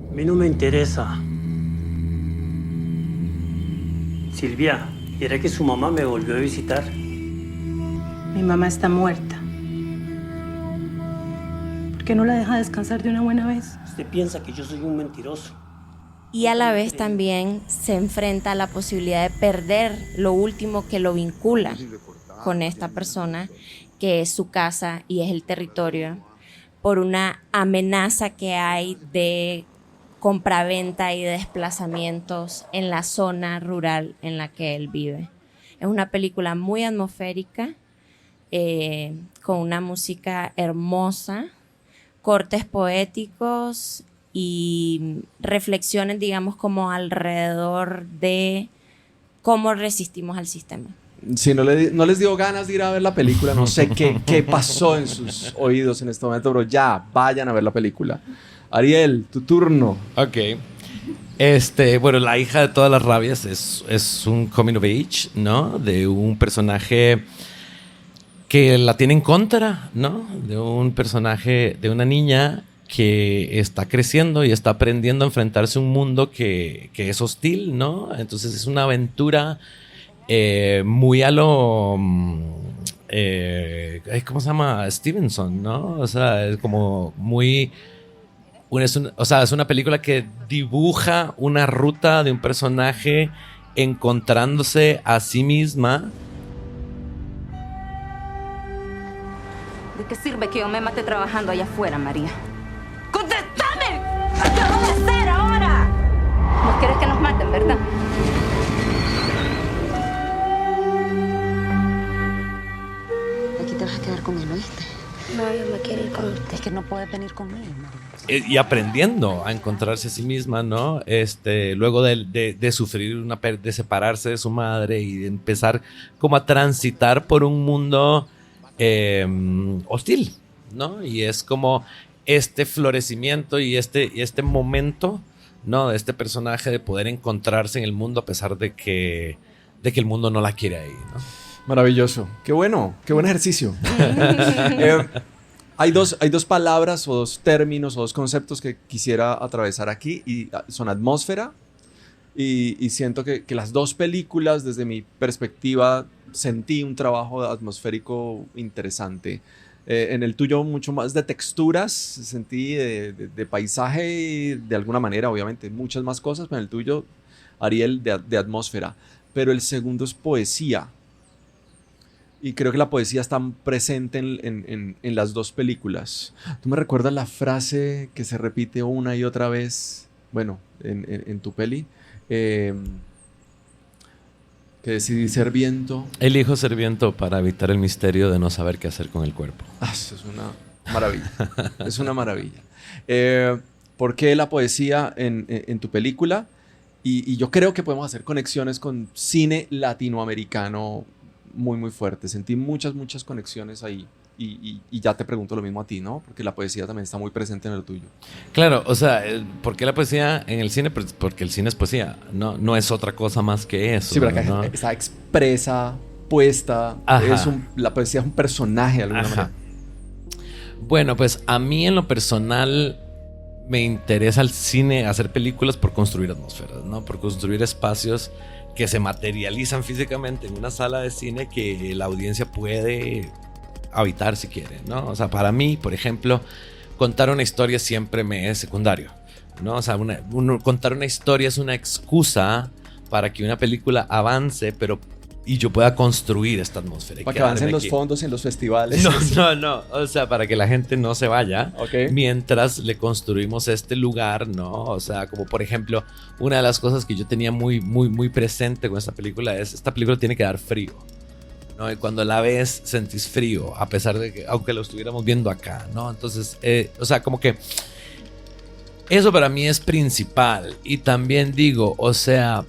[SPEAKER 5] A mí no me interesa. Silvia, ¿era que su mamá me volvió a visitar?
[SPEAKER 4] Mi mamá está muerta. ¿Por qué no la deja descansar de una buena vez?
[SPEAKER 5] Usted piensa que yo soy un mentiroso.
[SPEAKER 2] Y a la vez también se enfrenta a la posibilidad de perder lo último que lo vincula con esta persona, que es su casa y es el territorio, por una amenaza que hay de compraventa y de desplazamientos en la zona rural en la que él vive. Es una película muy atmosférica, con una música hermosa, cortes poéticos y reflexiones, digamos, como alrededor de cómo resistimos al sistema.
[SPEAKER 1] Si no les dio ganas de ir a ver la película, no sé qué pasó en sus oídos en este momento, pero ya, vayan a ver la película. Ariel, tu turno.
[SPEAKER 3] Ok. Bueno, La hija de todas las rabias es un coming of age, ¿no? De un personaje que la tiene en contra, ¿no? De un personaje, de una niña que está creciendo y está aprendiendo a enfrentarse a un mundo que es hostil, ¿no? Entonces es una aventura muy a lo... ¿cómo se llama? Stevenson, ¿no? O sea, es como muy... es una película que dibuja una ruta de un personaje encontrándose a sí misma.
[SPEAKER 7] ¿De qué sirve que yo me mate trabajando allá afuera, María? ¡Contéstame! ¿Qué voy a hacer ahora? ¿Vos querés que nos maten, verdad?
[SPEAKER 10] Aquí te vas a quedar con él, ¿oíste?
[SPEAKER 7] No, yo me quiero ir con usted.
[SPEAKER 10] Es que no puedes venir conmigo, María.
[SPEAKER 3] Y aprendiendo a encontrarse a sí misma, ¿no? Luego de sufrir de separarse de su madre y de empezar como a transitar por un mundo hostil, ¿no? Y es como este florecimiento y este momento, ¿no? De este personaje de poder encontrarse en el mundo a pesar de que el mundo no la quiere ahí, ¿no?
[SPEAKER 1] Maravilloso. Qué bueno, qué buen ejercicio. Hay dos palabras o dos términos o dos conceptos que quisiera atravesar aquí y son atmósfera y siento que las dos películas desde mi perspectiva sentí un trabajo atmosférico interesante. En el tuyo mucho más de texturas, sentí de paisaje y de alguna manera obviamente muchas más cosas, pero en el tuyo, Ariel, de atmósfera. Pero el segundo es poesía. Y creo que la poesía está presente en las dos películas. ¿Tú me recuerdas la frase que se repite una y otra vez? Bueno, en tu peli. Que decidí ser viento.
[SPEAKER 3] Elijo ser viento para evitar el misterio de no saber qué hacer con el cuerpo.
[SPEAKER 1] Eso es una maravilla. Es una maravilla. ¿Por qué la poesía en tu película? Y yo creo que podemos hacer conexiones con cine latinoamericano muy, muy fuerte. Sentí muchas conexiones ahí. Y ya te pregunto lo mismo a ti, ¿no? Porque la poesía también está muy presente en el tuyo.
[SPEAKER 3] Claro, o sea, ¿por qué la poesía en el cine? Pues porque el cine es poesía, no es otra cosa más que eso.
[SPEAKER 1] Sí, pero acá
[SPEAKER 3] ¿no?
[SPEAKER 1] está expresa, puesta. La poesía es un personaje de alguna manera.
[SPEAKER 3] Bueno, pues a mí en lo personal me interesa el cine, hacer películas por construir atmósferas, ¿no? Por construir espacios que se materializan físicamente en una sala de cine que la audiencia puede habitar si quiere, ¿no? O sea, para mí, por ejemplo, contar una historia siempre me es secundario, ¿no? O sea, contar una historia es una excusa para que una película avance, y yo pueda construir esta atmósfera.
[SPEAKER 1] Para que avancen los fondos en los festivales.
[SPEAKER 3] No. O sea, para que la gente no se vaya mientras le construimos este lugar, ¿no? O sea, como por ejemplo, una de las cosas que yo tenía muy, muy, muy presente con esta película es, esta película tiene que dar frío, ¿no? Y cuando la ves, sentís frío, a pesar de que, aunque lo estuviéramos viendo acá, ¿no? Entonces, o sea, como que eso para mí es principal. Y también digo, o sea,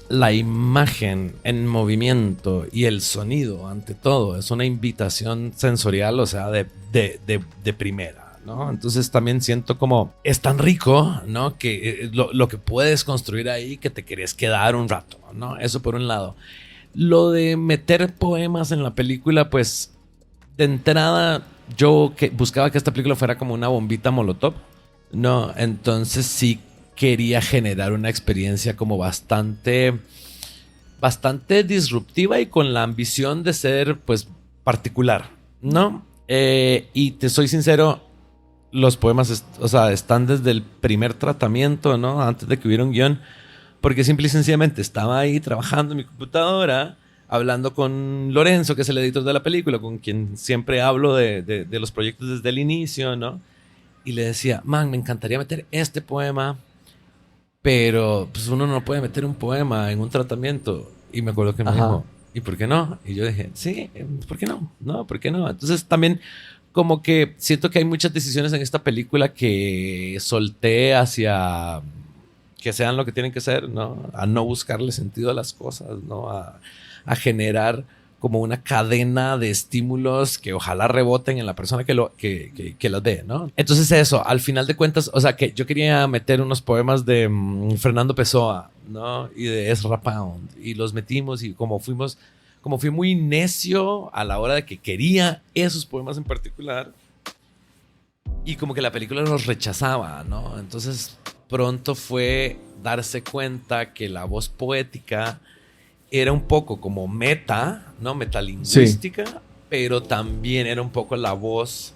[SPEAKER 3] la imagen en movimiento y el sonido, ante todo, es una invitación sensorial, o sea, de primera, ¿no? Entonces también siento como es tan rico, ¿no? Que lo que puedes construir ahí que te querés quedar un rato, ¿no? Eso por un lado. Lo de meter poemas en la película, pues de entrada yo buscaba que esta película fuera como una bombita molotov, ¿no? Entonces sí quería generar una experiencia como bastante disruptiva y con la ambición de ser, pues, particular, ¿no? Y te soy sincero, los poemas, o sea, están desde el primer tratamiento, ¿no? Antes de que hubiera un guión, porque simple y sencillamente estaba ahí trabajando en mi computadora, hablando con Lorenzo, que es el editor de la película, con quien siempre hablo de los proyectos desde el inicio, ¿no? Y le decía, man, me encantaría meter este poema, pero pues uno no puede meter un poema en un tratamiento. Y me acuerdo que me dijo, ¿y por qué no? Y yo dije, sí, ¿por qué no? No, ¿por qué no? Entonces también como que siento que hay muchas decisiones en esta película que solté hacia que sean lo que tienen que ser, ¿no? A no buscarle sentido a las cosas, ¿no? A generar como una cadena de estímulos que ojalá reboten en la persona que las ve, ¿no? Entonces eso, al final de cuentas, o sea, que yo quería meter unos poemas de Fernando Pessoa, ¿no? Y de Ezra Pound, y los metimos y como fui muy necio a la hora de que quería esos poemas en particular, y como que la película los rechazaba, ¿no? Entonces pronto fue darse cuenta que la voz poética era un poco como metalingüística, sí, pero también era un poco la voz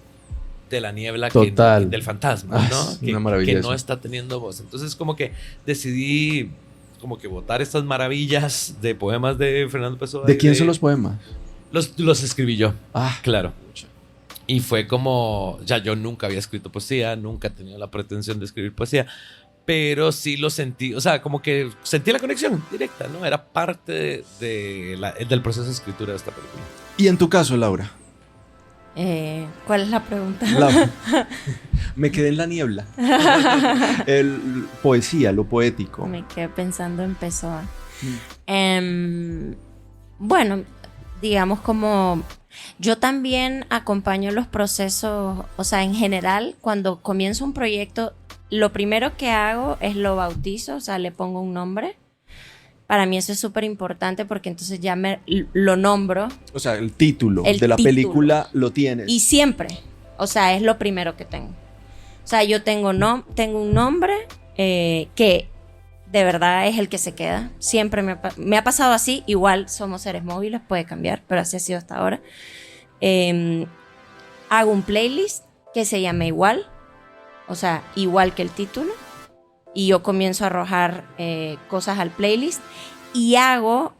[SPEAKER 3] de la niebla del fantasma, ¿no? Que no está teniendo voz. Entonces como que decidí como que botar estas maravillas de poemas de Fernando Pessoa.
[SPEAKER 1] ¿De quién son los poemas?
[SPEAKER 3] Los escribí yo, claro. Y fue como, ya yo nunca había escrito poesía, nunca he tenido la pretensión de escribir poesía, pero sí lo sentí, o sea, como que sentí la conexión directa, ¿no? Era parte del proceso de escritura de esta película.
[SPEAKER 1] Y en tu caso, Laura.
[SPEAKER 2] ¿Cuál es la pregunta?
[SPEAKER 1] Me quedé en la niebla. Poesía, lo poético.
[SPEAKER 2] Me quedé pensando en Pessoa. Bueno, digamos como yo también acompaño los procesos, o sea, en general, cuando comienzo un proyecto, lo primero que hago es lo bautizo, o sea, le pongo un nombre. Para mí eso es súper importante porque entonces ya lo nombro.
[SPEAKER 1] O sea, el título de la película lo tienes.
[SPEAKER 2] Y siempre, o sea, es lo primero que tengo. O sea, yo tengo un nombre que de verdad es el que se queda. Siempre me ha pasado así. Igual somos seres móviles, puede cambiar, pero así ha sido hasta ahora. Hago un playlist que se llama igual. O sea, igual que el título. Y yo comienzo a arrojar cosas al playlist. Y hago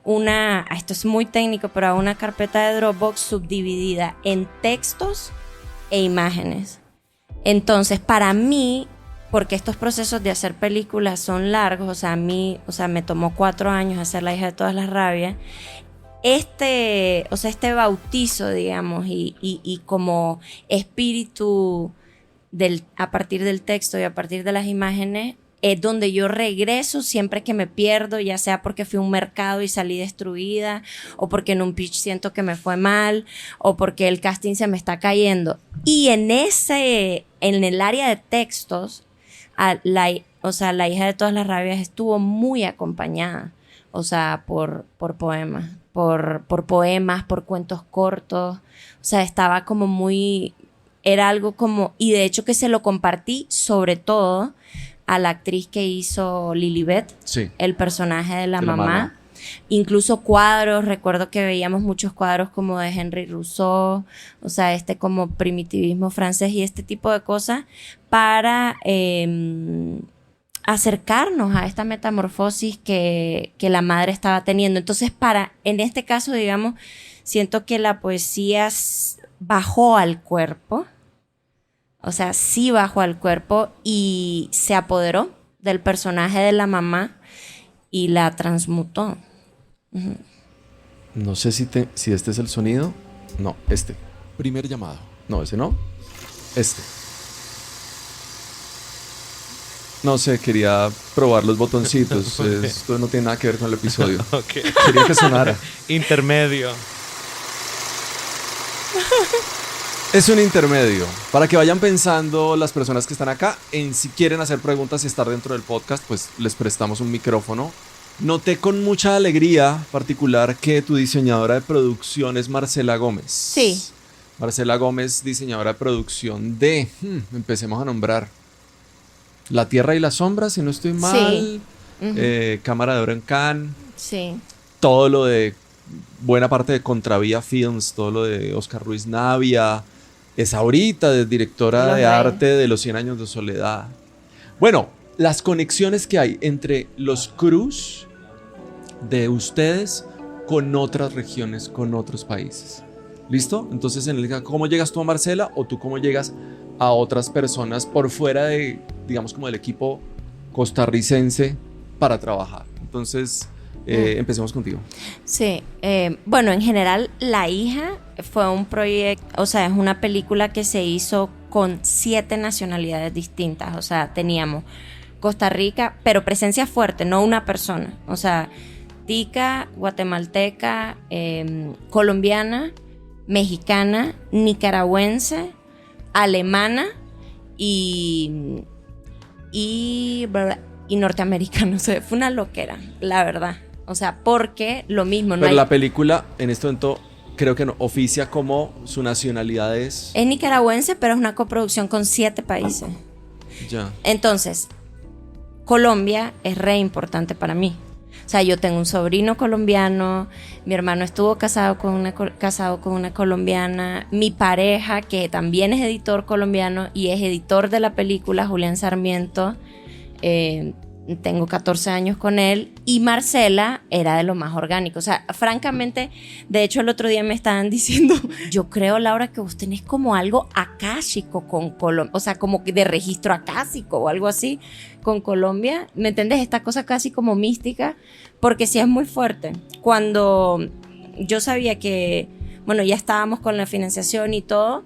[SPEAKER 2] esto es muy técnico, pero hago una carpeta de Dropbox subdividida en textos e imágenes. Entonces, para mí, porque estos procesos de hacer películas son largos, o sea, me tomó 4 años hacer La hija de todas las rabias. Este bautizo, digamos, y como espíritu a partir del texto y a partir de las imágenes, es donde yo regreso siempre que me pierdo, ya sea porque fui a un mercado y salí destruida, o porque en un pitch siento que me fue mal, o porque el casting se me está cayendo. Y en el área de textos, la hija de todas las rabias estuvo muy acompañada, o sea, por poemas, por poemas, por cuentos cortos, o sea, estaba como era algo como, y de hecho que se lo compartí sobre todo a la actriz que hizo Lilibet, sí, el personaje de la mamá. Incluso cuadros, recuerdo que veíamos muchos cuadros como de Henri Rousseau, o sea, como primitivismo francés y este tipo de cosas para acercarnos a esta metamorfosis que la madre estaba teniendo. Entonces, en este caso, digamos, siento que la poesía bajó al cuerpo. O sea, sí bajó al cuerpo y se apoderó del personaje de la mamá y la transmutó. Uh-huh.
[SPEAKER 1] No sé si este es el sonido. No, este. Primer llamado. No, ese no. Este. No sé, quería probar los botoncitos. Esto no tiene nada que ver con el episodio. Okay. Quería que sonara.
[SPEAKER 3] Intermedio.
[SPEAKER 1] Es un intermedio. Para que vayan pensando las personas que están acá en si quieren hacer preguntas y estar dentro del podcast, pues les prestamos un micrófono. Noté con mucha alegría particular que tu diseñadora de producción es Marcela Gómez.
[SPEAKER 2] Sí.
[SPEAKER 1] Marcela Gómez, diseñadora de producción de... empecemos a nombrar. La Tierra y la Sombra, si no estoy mal.
[SPEAKER 2] Sí. Uh-huh.
[SPEAKER 1] Cámara de Oro en Cannes.
[SPEAKER 2] Sí.
[SPEAKER 1] Todo lo de... buena parte de Contravía Films, todo lo de Oscar Ruiz Navia. Es ahorita de directora de arte de Los 100 años de soledad. Bueno, las conexiones que hay entre los crews de ustedes con otras regiones, con otros países. ¿Listo? Entonces, ¿cómo llegas tú a Marcela o tú cómo llegas a otras personas por fuera de, digamos, como del equipo costarricense para trabajar? Entonces, empecemos contigo.
[SPEAKER 2] Sí, bueno, en general, La hija fue un proyecto, o sea, es una película que se hizo con 7 nacionalidades distintas, o sea, teníamos Costa Rica, pero presencia fuerte, no una persona, o sea, tica, guatemalteca, colombiana, mexicana, nicaragüense, alemana y norteamericano, o sea, fue una loquera, la verdad. O sea, porque lo mismo.
[SPEAKER 1] Pero la película en este momento creo que no oficia como su nacionalidad es
[SPEAKER 2] nicaragüense, pero es una coproducción con 7 países.
[SPEAKER 1] Ya.
[SPEAKER 2] Entonces, Colombia es re importante para mí. O sea, yo tengo un sobrino colombiano, mi hermano estuvo casado con una colombiana, mi pareja, que también es editor colombiano y es editor de la película, Julián Sarmiento, tengo 14 años con él, y Marcela era de lo más orgánico. O sea, francamente, de hecho el otro día me estaban diciendo, yo creo, Laura, que vos tenés como algo acásico con Colombia, o sea, como que de registro acásico o algo así con Colombia, ¿me entendés? Esta cosa casi como mística, porque sí es muy fuerte. Cuando yo sabía que, bueno, ya estábamos con la financiación y todo,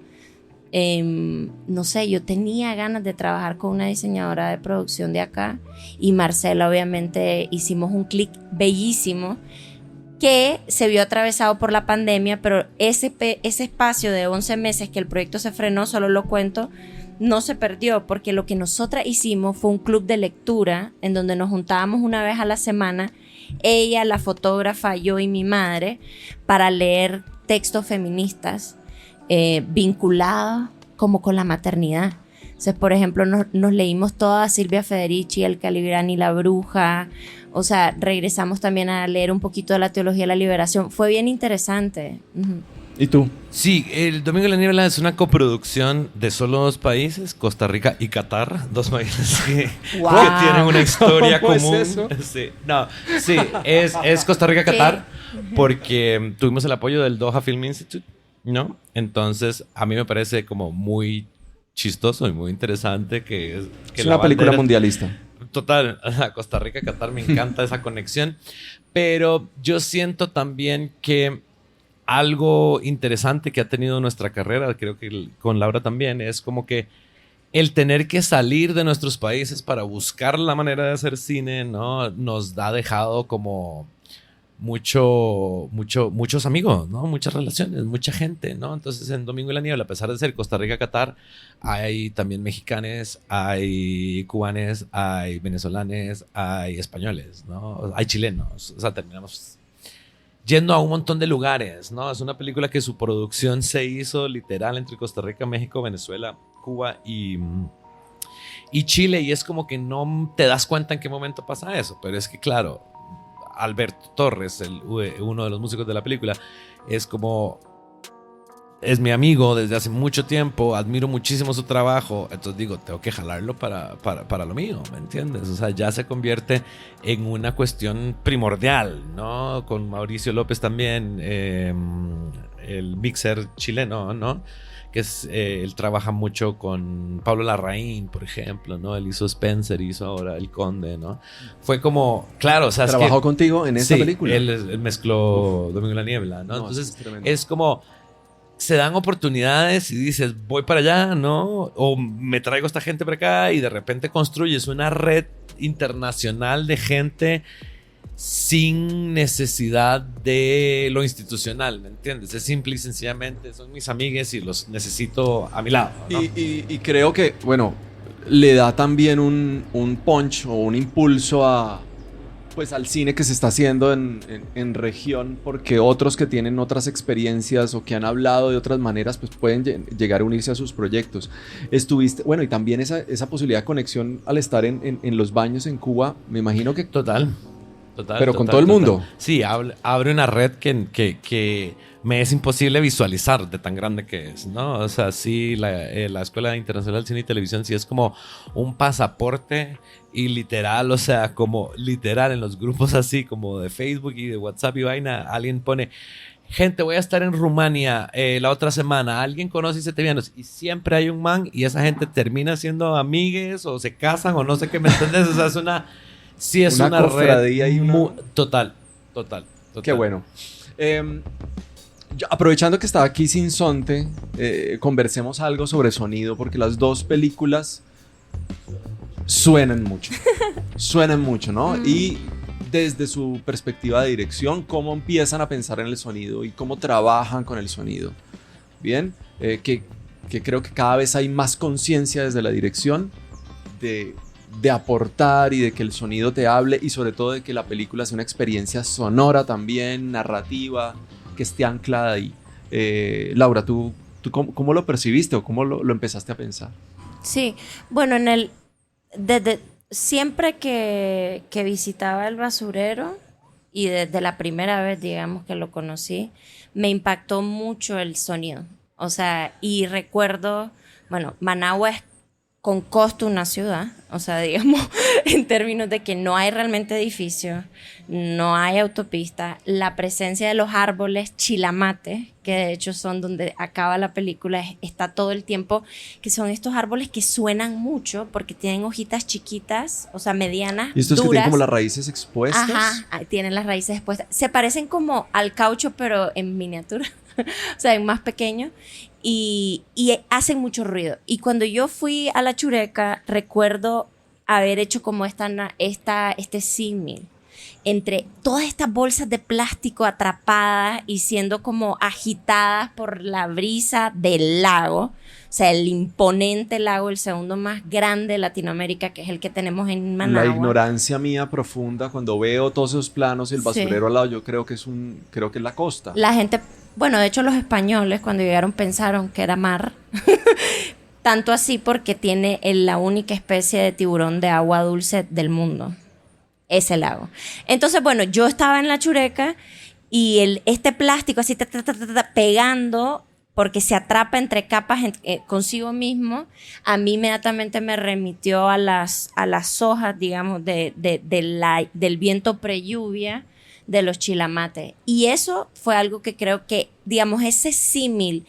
[SPEAKER 2] no sé, yo tenía ganas de trabajar con una diseñadora de producción de acá, y Marcela, obviamente hicimos un clic bellísimo que se vio atravesado por la pandemia, pero ese espacio de 11 meses que el proyecto se frenó, solo lo cuento, no se perdió, porque lo que nosotras hicimos fue un club de lectura en donde nos juntábamos una vez a la semana, ella, la fotógrafa, yo y mi madre, para leer textos feministas vinculados como con la maternidad. Entonces, por ejemplo, nos leímos toda Silvia Federici, El Calibrán y la Bruja. O sea, regresamos también a leer un poquito de la teología de la liberación. Fue bien interesante. Uh-huh.
[SPEAKER 1] ¿Y tú?
[SPEAKER 3] Sí, el Domingo de la Niebla es una coproducción de solo 2 países, Costa Rica y Qatar, 2 países que tienen una historia
[SPEAKER 1] ¿Cómo
[SPEAKER 3] común.
[SPEAKER 1] es eso?
[SPEAKER 3] Sí, es Costa Rica, Qatar, porque tuvimos el apoyo del Doha Film Institute, ¿no? Entonces, a mí me parece como muy chistoso y muy interesante que
[SPEAKER 1] es una película mundialista.
[SPEAKER 3] Total, Costa Rica, Qatar, me encanta esa conexión, pero yo siento también que algo interesante que ha tenido nuestra carrera, creo que con Laura también, es como que el tener que salir de nuestros países para buscar la manera de hacer cine, ¿no? Nos ha dejado como muchos amigos, ¿no? Muchas relaciones, mucha gente, ¿no? Entonces, en Domingo y la Niebla, a pesar de ser Costa Rica, Qatar, hay también mexicanos, hay cubanos, hay venezolanos, hay españoles, ¿no? Hay chilenos. O sea, terminamos yendo a un montón de lugares, ¿no? Es una película que su producción se hizo literal entre Costa Rica, México, Venezuela, Cuba y Chile, y es como que no te das cuenta en qué momento pasa eso, pero es que claro, Alberto Torres, uno de los músicos de la película, es mi amigo desde hace mucho tiempo, admiro muchísimo su trabajo, entonces digo, tengo que jalarlo para lo mío, ¿me entiendes? O sea, ya se convierte en una cuestión primordial, ¿no? Con Mauricio López también, el mixer chileno, ¿no? Que él trabaja mucho con Pablo Larraín, por ejemplo, ¿no? Él hizo Spencer, hizo ahora El Conde, ¿no? Fue como, claro, o sea,
[SPEAKER 1] ¿trabajó contigo en esta película?
[SPEAKER 3] Él mezcló Domingo en la Niebla, ¿no? Entonces, es como se dan oportunidades y dices, voy para allá, ¿no? O me traigo a esta gente para acá, y de repente construyes una red internacional de gente sin necesidad de lo institucional, ¿me entiendes? Es simple y sencillamente, son mis amigues y los necesito a mi lado, ¿no?
[SPEAKER 1] Y creo que, bueno, le da también un punch o un impulso al cine que se está haciendo en región, porque otros que tienen otras experiencias o que han hablado de otras maneras, pues pueden llegar a unirse a sus proyectos. Estuviste, bueno, y también esa posibilidad de conexión al estar en los baños en Cuba, me imagino que...
[SPEAKER 3] Total,
[SPEAKER 1] pero con todo el mundo.
[SPEAKER 3] Sí, abre una red que me es imposible visualizar de tan grande que es, ¿no? O sea, sí, la Escuela Internacional de Cine y Televisión sí es como un pasaporte, y literal, o sea, como literal en los grupos así como de Facebook y de WhatsApp y vaina, alguien pone, gente, voy a estar en Rumania la otra semana, ¿alguien conoce Setevianos? Y siempre hay un man, y esa gente termina siendo amigues o se casan o no sé qué, ¿me entiendes? O sea, es una... Sí, es una red y total.
[SPEAKER 1] Qué bueno. Aprovechando que estaba aquí Sinsonte, conversemos algo sobre sonido, porque las 2 películas suenan mucho. Suenan mucho, ¿no? Y desde su perspectiva de dirección, ¿cómo empiezan a pensar en el sonido y cómo trabajan con el sonido? Bien, que creo que cada vez hay más conciencia desde la dirección de aportar y de que el sonido te hable, y sobre todo de que la película sea una experiencia sonora también, narrativa, que esté anclada ahí. Laura, ¿tú cómo lo percibiste o cómo lo empezaste a pensar?
[SPEAKER 2] Sí, bueno, desde siempre que visitaba el basurero, y desde la primera vez, digamos, que lo conocí, me impactó mucho el sonido. O sea, y recuerdo, bueno, Managua es con costo una ciudad, o sea, digamos, en términos de que no hay realmente edificios, no hay autopista, la presencia de los árboles chilamates, que de hecho son donde acaba la película, está todo el tiempo, que son estos árboles que suenan mucho porque tienen hojitas chiquitas, o sea, medianas,
[SPEAKER 1] ¿Y estos
[SPEAKER 2] duras.
[SPEAKER 1] que tienen como las raíces expuestas?
[SPEAKER 2] Ajá, tienen las raíces expuestas. Se parecen como al caucho, pero en miniatura, o sea, en más pequeño. Y hacen mucho ruido. Y cuando yo fui a la Chureca, recuerdo haber hecho como este símil entre todas estas bolsas de plástico atrapadas y siendo como agitadas por la brisa del lago. O sea, el imponente lago, el segundo más grande de Latinoamérica, que es el que tenemos en Managua.
[SPEAKER 1] La ignorancia mía profunda, cuando veo todos esos planos y el basurero al lado, yo creo que es la costa.
[SPEAKER 2] La gente, bueno, de hecho los españoles cuando llegaron pensaron que era mar. Tanto así porque tiene la única especie de tiburón de agua dulce del mundo. Ese lago. Entonces, bueno, yo estaba en la Chureca y este plástico así pegando porque se atrapa entre capas consigo mismo, a mí inmediatamente me remitió a las hojas, digamos, del viento pre-lluvia de los chilamates. Y eso fue algo que creo que, digamos, ese símil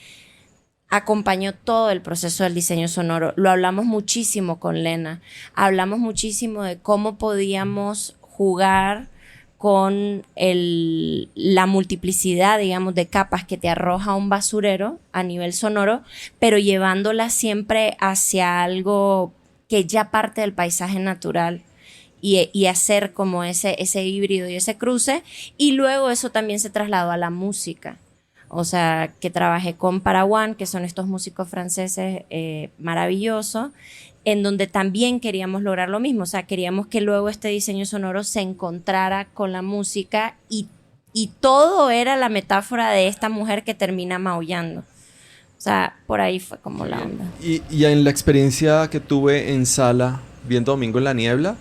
[SPEAKER 2] acompañó todo el proceso del diseño sonoro. Lo hablamos muchísimo con Lena. Hablamos muchísimo de cómo podíamos jugar con la multiplicidad, digamos, de capas que te arroja un basurero a nivel sonoro, pero llevándola siempre hacia algo que ya parte del paisaje natural y hacer como ese híbrido y ese cruce. Y luego eso también se trasladó a la música. O sea, que trabajé con Paraguán, que son estos músicos franceses maravillosos, en donde también queríamos lograr lo mismo. O sea, queríamos que luego este diseño sonoro se encontrara con la música y todo era la metáfora de esta mujer que termina maullando. O sea, por ahí fue como la onda.
[SPEAKER 1] Y en la experiencia que tuve en sala, viendo Domingo en la Niebla,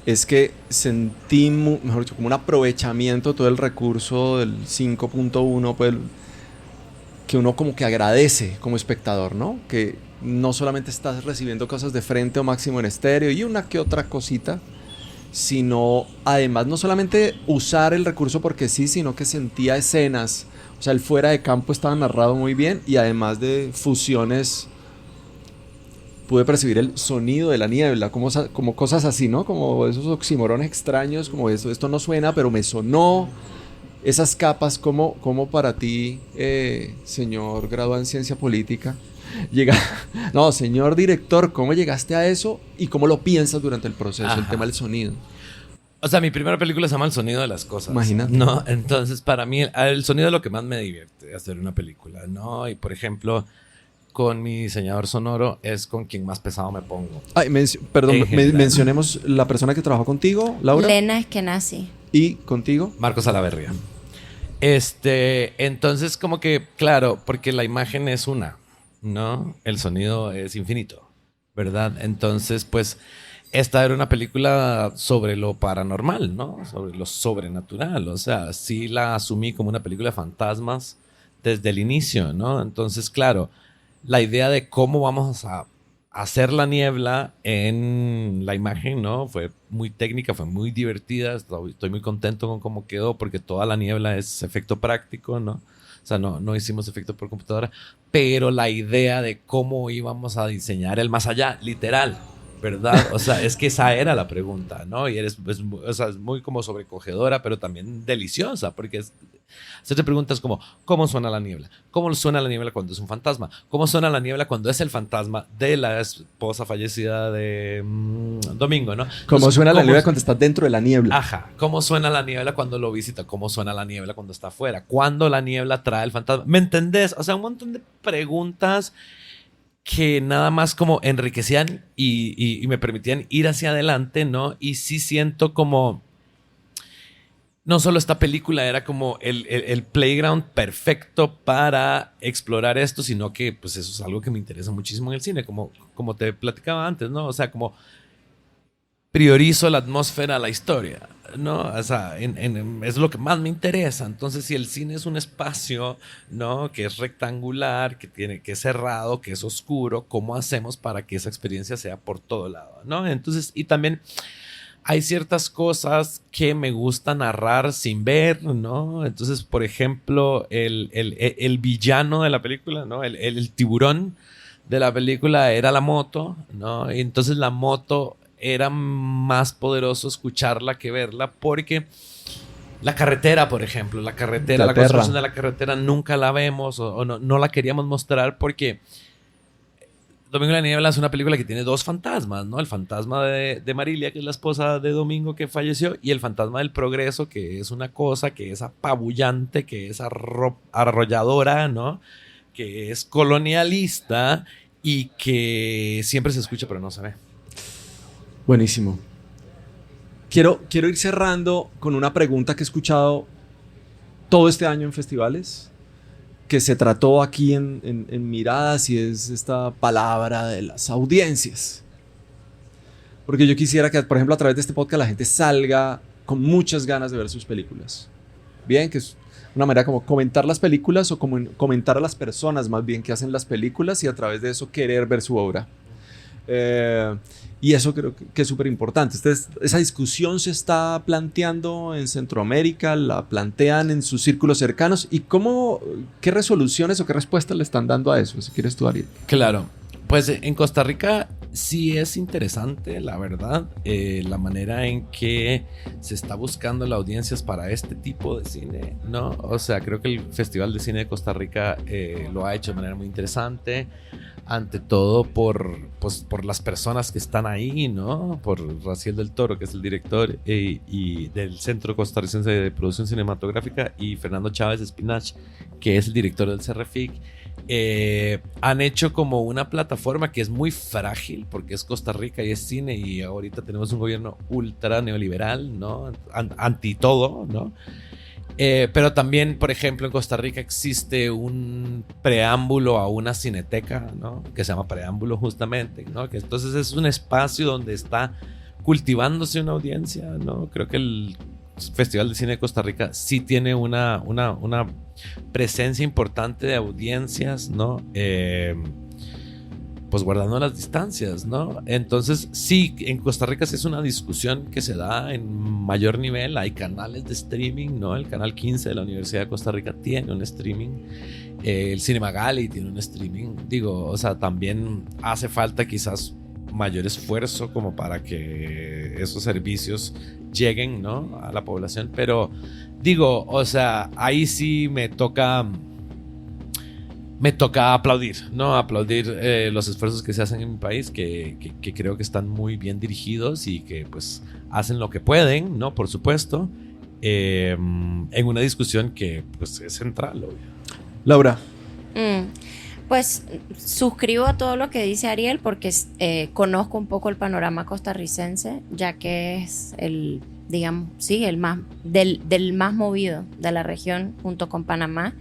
[SPEAKER 1] es que sentí, mejor dicho, como un aprovechamiento de todo el recurso del 5.1, pues, que uno como que agradece como espectador, ¿no? Que no solamente estás recibiendo cosas de frente o máximo en estéreo y una que otra cosita, sino además no solamente usar el recurso porque sí, sino que sentía escenas. O sea, el fuera de campo estaba narrado muy bien y además de fusiones pude percibir el sonido de la niebla, como cosas así, ¿no? Como esos oxímorones extraños, como esto no suena, pero me sonó. Esas capas, como para ti, señor graduado en ciencia política, señor director, ¿cómo llegaste a eso y cómo lo piensas durante el proceso, el tema del sonido?
[SPEAKER 3] O sea, mi primera película se llama El sonido de las cosas.
[SPEAKER 1] Imagínate.
[SPEAKER 3] ¿No? Entonces, para mí, el sonido es lo que más me divierte hacer una película, ¿no? Y, por ejemplo, con mi diseñador sonoro es con quien más pesado me pongo. Ay,
[SPEAKER 1] mencionemos la persona que trabajó contigo, Laura.
[SPEAKER 2] Lena Eskenazi.
[SPEAKER 1] ¿Y contigo?
[SPEAKER 3] Marcos Salaverria. Entonces, como que, claro, porque la imagen es una, ¿no? El sonido es infinito, ¿verdad? Entonces, pues, esta era una película sobre lo paranormal, ¿no? Sobre lo sobrenatural. O sea, sí la asumí como una película de fantasmas desde el inicio, ¿no? Entonces, claro, la idea de cómo vamos a hacer la niebla en la imagen, ¿no? Fue muy técnica, fue muy divertida. Estoy muy contento con cómo quedó porque toda la niebla es efecto práctico, ¿no? O sea, no hicimos efecto por computadora, pero la idea de cómo íbamos a diseñar el más allá, literal, ¿verdad? O sea, es que esa era la pregunta, ¿no? Y es muy como sobrecogedora, pero también deliciosa, porque hacerte preguntas como, ¿cómo suena la niebla? ¿Cómo suena la niebla cuando es un fantasma? ¿Cómo suena la niebla cuando es el fantasma de la esposa fallecida de Domingo, ¿no?
[SPEAKER 1] ¿Cómo suena la niebla cuando estás dentro de la niebla?
[SPEAKER 3] Ajá. ¿Cómo suena la niebla cuando lo visita? ¿Cómo suena la niebla cuando está afuera? ¿Cuándo la niebla trae el fantasma? ¿Me entendés? O sea, un montón de preguntas que nada más como enriquecían y me permitían ir hacia adelante, ¿no? Y sí siento como no solo esta película era como el playground perfecto para explorar esto, sino que pues eso es algo que me interesa muchísimo en el cine, como te platicaba antes, ¿no? O sea, como priorizo la atmósfera a la historia, ¿no? O sea, es lo que más me interesa. Entonces, si el cine es un espacio, ¿no? Que es rectangular, que es cerrado, que es oscuro, ¿cómo hacemos para que esa experiencia sea por todo lado, ¿no? Entonces, y también hay ciertas cosas que me gusta narrar sin ver, ¿no? Entonces, por ejemplo, el villano de la película, ¿no? El tiburón de la película era la moto, ¿no? Y entonces la moto era más poderoso escucharla que verla, porque la carretera, por ejemplo, la construcción de la carretera nunca la vemos o no la queríamos mostrar porque Domingo de la Niebla es una película que tiene dos fantasmas, ¿no? El fantasma de Marilia, que es la esposa de Domingo que falleció, y el fantasma del progreso, que es una cosa que es apabullante, que es arrolladora, ¿no? Que es colonialista y que siempre se escucha pero no se ve.
[SPEAKER 1] Buenísimo. Quiero ir cerrando con una pregunta que he escuchado todo este año en festivales, que se trató aquí en Miradas, y es esta palabra de las audiencias. Porque yo quisiera que, por ejemplo, a través de este podcast la gente salga con muchas ganas de ver sus películas. Bien, que es una manera como comentar las películas o como comentar a las personas más bien que hacen las películas y a través de eso querer ver su obra. Y eso creo que es súper importante. Esa discusión se está planteando en Centroamérica, la plantean en sus círculos cercanos. ¿Y qué resoluciones o qué respuestas le están dando a eso? Si quieres tú, Ariel.
[SPEAKER 3] Claro. Pues en Costa Rica sí es interesante, la verdad, la manera en que se está buscando las audiencias para este tipo de cine, ¿no? O sea, creo que el Festival de Cine de Costa Rica lo ha hecho de manera muy interesante. Ante todo por las personas que están ahí, ¿no? Por Raciel del Toro, que es el director y del Centro Costarricense de Producción Cinematográfica, y Fernando Chávez Espinach, que es el director del CRFIC. Han hecho como una plataforma que es muy frágil porque es Costa Rica y es cine, y ahorita tenemos un gobierno ultra neoliberal, ¿no? Anti todo, ¿no? Pero también, por ejemplo, en Costa Rica existe un preámbulo a una cineteca, ¿no? Que se llama Preámbulo justamente, ¿no? Que entonces es un espacio donde está cultivándose una audiencia, ¿no? Creo que el Festival de Cine de Costa Rica sí tiene una presencia importante de audiencias, ¿no? Pues guardando las distancias, ¿no? Entonces, sí, en Costa Rica sí es una discusión que se da en mayor nivel. Hay canales de streaming, ¿no? El canal 15 de la Universidad de Costa Rica tiene un streaming. El Cinema Gali tiene un streaming. Digo, o sea, también hace falta quizás mayor esfuerzo como para que esos servicios lleguen, ¿no? A la población. Pero, digo, o sea, ahí sí me toca aplaudir, ¿no? Aplaudir los esfuerzos que se hacen en mi país, que creo que están muy bien dirigidos y que pues hacen lo que pueden, ¿no? Por supuesto, en una discusión que pues es central, obvio.
[SPEAKER 1] Laura.
[SPEAKER 2] Pues suscribo a todo lo que dice Ariel porque conozco un poco el panorama costarricense, ya que es el, digamos, sí, el más del más movido de la región junto con Panamá,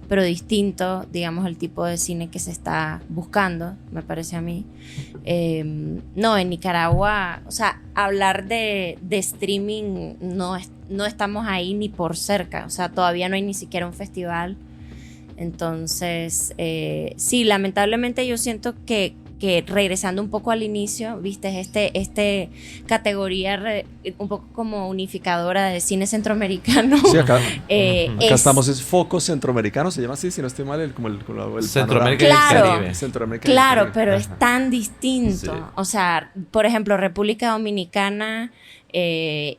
[SPEAKER 2] pero distinto, digamos, el tipo de cine que se está buscando, me parece a mí. No, en Nicaragua, o sea, hablar de streaming no estamos ahí ni por cerca, o sea, todavía no hay ni siquiera un festival. Entonces, sí, lamentablemente yo siento que regresando un poco al inicio, viste, este categoría un poco como unificadora de cine centroamericano.
[SPEAKER 1] Sí, acá estamos, es Foco Centroamericano, se llama así, si no estoy mal, el
[SPEAKER 3] Centroamérica y el Caribe.
[SPEAKER 1] Centroamérica
[SPEAKER 2] claro,
[SPEAKER 1] y el Caribe.
[SPEAKER 2] Pero es tan distinto.
[SPEAKER 3] Sí.
[SPEAKER 2] O sea, por ejemplo, República Dominicana,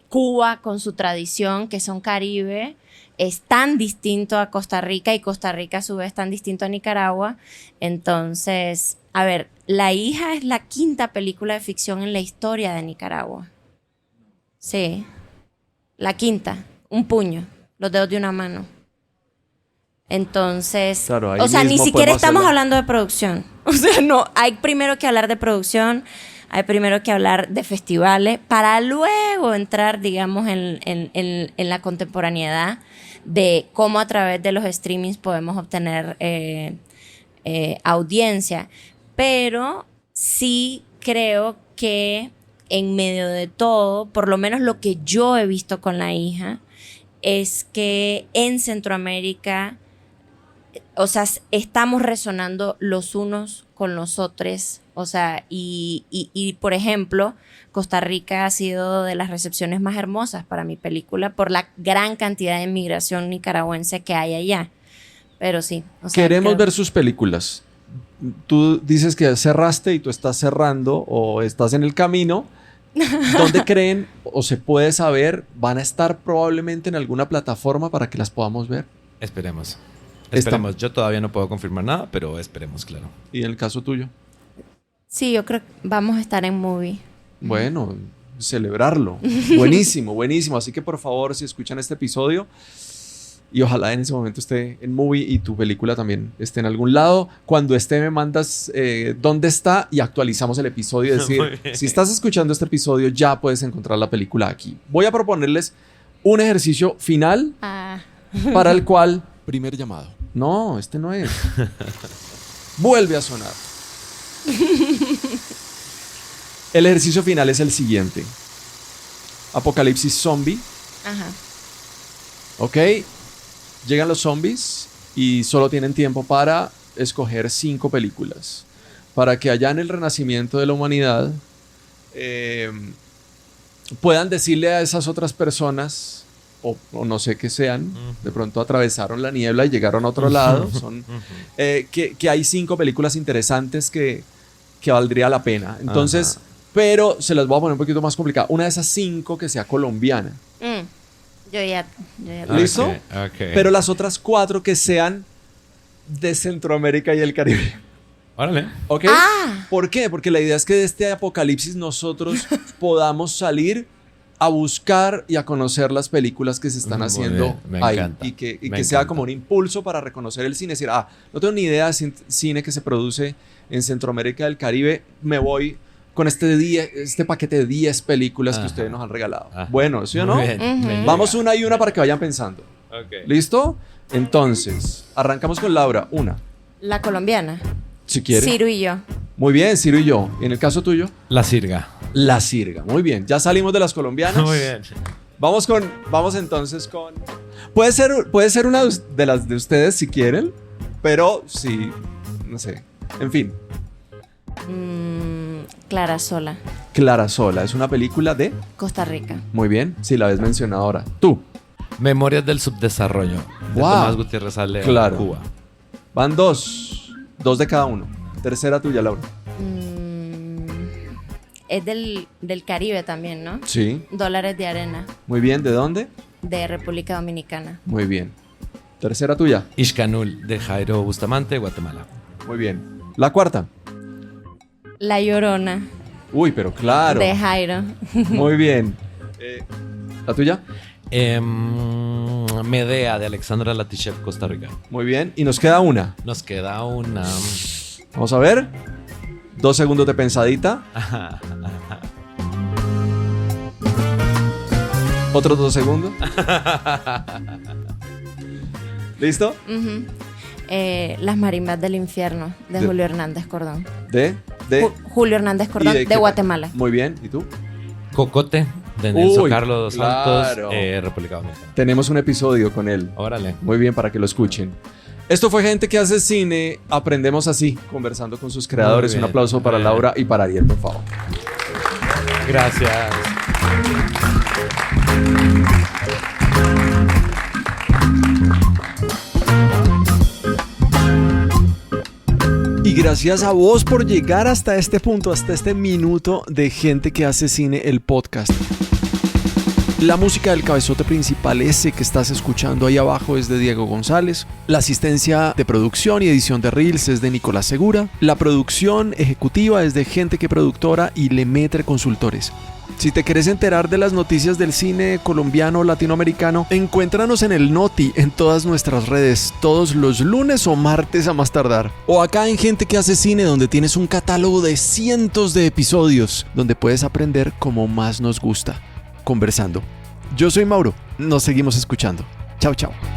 [SPEAKER 2] Cuba con su tradición, que son Caribe, es tan distinto a Costa Rica, y Costa Rica a su vez tan distinto a Nicaragua. Entonces, a ver, La hija es la 5ª película de ficción en la historia de Nicaragua. Sí, la 5ª, un puño, los dedos de una mano. Entonces,
[SPEAKER 1] claro,
[SPEAKER 2] o sea, ni siquiera estamos hablando de producción. O sea, no, hay primero que hablar de producción, hay primero que hablar de festivales, para luego entrar, digamos, en la contemporaneidad de cómo a través de los streamings podemos obtener audiencia. Pero sí creo que en medio de todo, por lo menos lo que yo he visto con la hija, es que en Centroamérica, o sea, estamos resonando los unos con los otros, o sea, y por ejemplo, Costa Rica ha sido de las recepciones más hermosas para mi película por la gran cantidad de migración nicaragüense que hay allá. Pero sí. O sea,
[SPEAKER 1] queremos ver sus películas. Tú dices que cerraste y tú estás cerrando o estás en el camino. ¿Dónde creen o se puede saber? ¿Van a estar probablemente en alguna plataforma para que las podamos ver?
[SPEAKER 3] Esperemos. Esperemos. Yo todavía no puedo confirmar nada, pero esperemos, claro.
[SPEAKER 1] ¿Y en el caso tuyo?
[SPEAKER 2] Sí, yo creo que vamos a estar en movie.
[SPEAKER 1] Bueno, celebrarlo. Buenísimo, buenísimo. Así que por favor, si escuchan este episodio y ojalá en ese momento esté en movie y tu película también esté en algún lado. Cuando esté me mandas dónde está y actualizamos el episodio. Es decir, si estás escuchando este episodio ya puedes encontrar la película aquí. Voy a proponerles un ejercicio final para el cual... Primer llamado. No, este no es. Vuelve a sonar. El ejercicio final es el siguiente. Apocalipsis zombie.
[SPEAKER 2] Ajá.
[SPEAKER 1] Ok. Llegan los zombies y solo tienen tiempo para escoger 5 películas. Para que allá en el renacimiento de la humanidad puedan decirle a esas otras personas, o no sé qué sean, de pronto atravesaron la niebla y llegaron a otro lado, que hay 5 películas interesantes que valdría la pena. Entonces, pero se las voy a poner un poquito más complicada. Una de esas 5 que sea colombiana.
[SPEAKER 2] Yo ya
[SPEAKER 1] ¿Listo?
[SPEAKER 3] Okay.
[SPEAKER 1] Pero las otras 4 que sean de Centroamérica y el Caribe.
[SPEAKER 3] Órale.
[SPEAKER 1] ¿Ok? ¿Por qué? Porque la idea es que de este apocalipsis nosotros podamos salir a buscar y a conocer las películas que se están haciendo ahí.
[SPEAKER 3] Encanta.
[SPEAKER 1] Y que sea como un impulso para reconocer el cine. Es decir, no tengo ni idea de cine que se produce en Centroamérica y el Caribe. Me voy con este paquete de 10 películas que ustedes nos han regalado. Bueno, ¿sí o no? Vamos una y una para que vayan pensando.
[SPEAKER 3] Okay.
[SPEAKER 1] ¿Listo? Entonces, arrancamos con Laura. Una.
[SPEAKER 2] La colombiana.
[SPEAKER 1] Si quiere.
[SPEAKER 2] Ciro y yo.
[SPEAKER 1] Muy bien, Ciro y yo. ¿Y en el caso tuyo?
[SPEAKER 3] La Sirga.
[SPEAKER 1] La Sirga. Muy bien. Ya salimos de las colombianas.
[SPEAKER 3] Muy bien.
[SPEAKER 1] Vamos entonces con... Puede ser una de las de ustedes si quieren, pero sí, no sé. En fin.
[SPEAKER 2] Clara Sola.
[SPEAKER 1] Clara Sola. Es una película de...
[SPEAKER 2] Costa Rica.
[SPEAKER 1] Muy bien. Sí, la habéis mencionado ahora. Tú.
[SPEAKER 3] Memorias del subdesarrollo. De Tomás Gutiérrez Ale,
[SPEAKER 1] claro.
[SPEAKER 3] Cuba.
[SPEAKER 1] Van 2 de cada uno. Tercera tuya, Laura.
[SPEAKER 2] Es del Caribe también, ¿no?
[SPEAKER 1] Sí.
[SPEAKER 2] Dólares de arena.
[SPEAKER 1] Muy bien. ¿De dónde?
[SPEAKER 2] De República Dominicana.
[SPEAKER 1] Muy bien. Tercera tuya.
[SPEAKER 3] Ixcanul, de Jairo Bustamante, Guatemala.
[SPEAKER 1] Muy bien. La cuarta.
[SPEAKER 2] La Llorona.
[SPEAKER 1] Uy, pero claro.
[SPEAKER 2] De Jairo.
[SPEAKER 1] Muy bien. ¿La tuya?
[SPEAKER 3] Medea, de Alexandra Latichev, Costa Rica.
[SPEAKER 1] Muy bien. Y nos queda una.
[SPEAKER 3] Nos queda una.
[SPEAKER 1] Vamos a ver. 2 segundos de pensadita. Otros 2 segundos. ¿Listo?
[SPEAKER 2] Las marimbas del infierno, de Julio Hernández Cordón.
[SPEAKER 1] ¿De?
[SPEAKER 2] Julio Hernández Cordón, de Guatemala.
[SPEAKER 1] Muy bien. ¿Y tú?
[SPEAKER 3] Cocote, de Nelson Carlos dos
[SPEAKER 1] claro.
[SPEAKER 3] Santos, República Dominicana.
[SPEAKER 1] Tenemos un episodio con él.
[SPEAKER 3] Órale.
[SPEAKER 1] Muy bien, para que lo escuchen. Esto fue Gente que hace cine. Aprendemos así, conversando con sus creadores. Un aplauso para Laura y para Ariel, por favor.
[SPEAKER 3] Gracias.
[SPEAKER 1] Y gracias a vos por llegar hasta este punto, hasta este minuto de Gente que hace cine, el podcast. La música del cabezote principal, ese que estás escuchando ahí abajo, es de Diego González. La asistencia de producción y edición de Reels es de Nicolás Segura. La producción ejecutiva es de Gente que Productora y Lemetre Consultores. Si te querés enterar de las noticias del cine colombiano o latinoamericano, encuéntranos en el Noti, en todas nuestras redes, todos los lunes o martes a más tardar. O acá en Gente que hace cine, donde tienes un catálogo de cientos de episodios, donde puedes aprender como más nos gusta, conversando. Yo soy Mauro, nos seguimos escuchando. Chao, chao.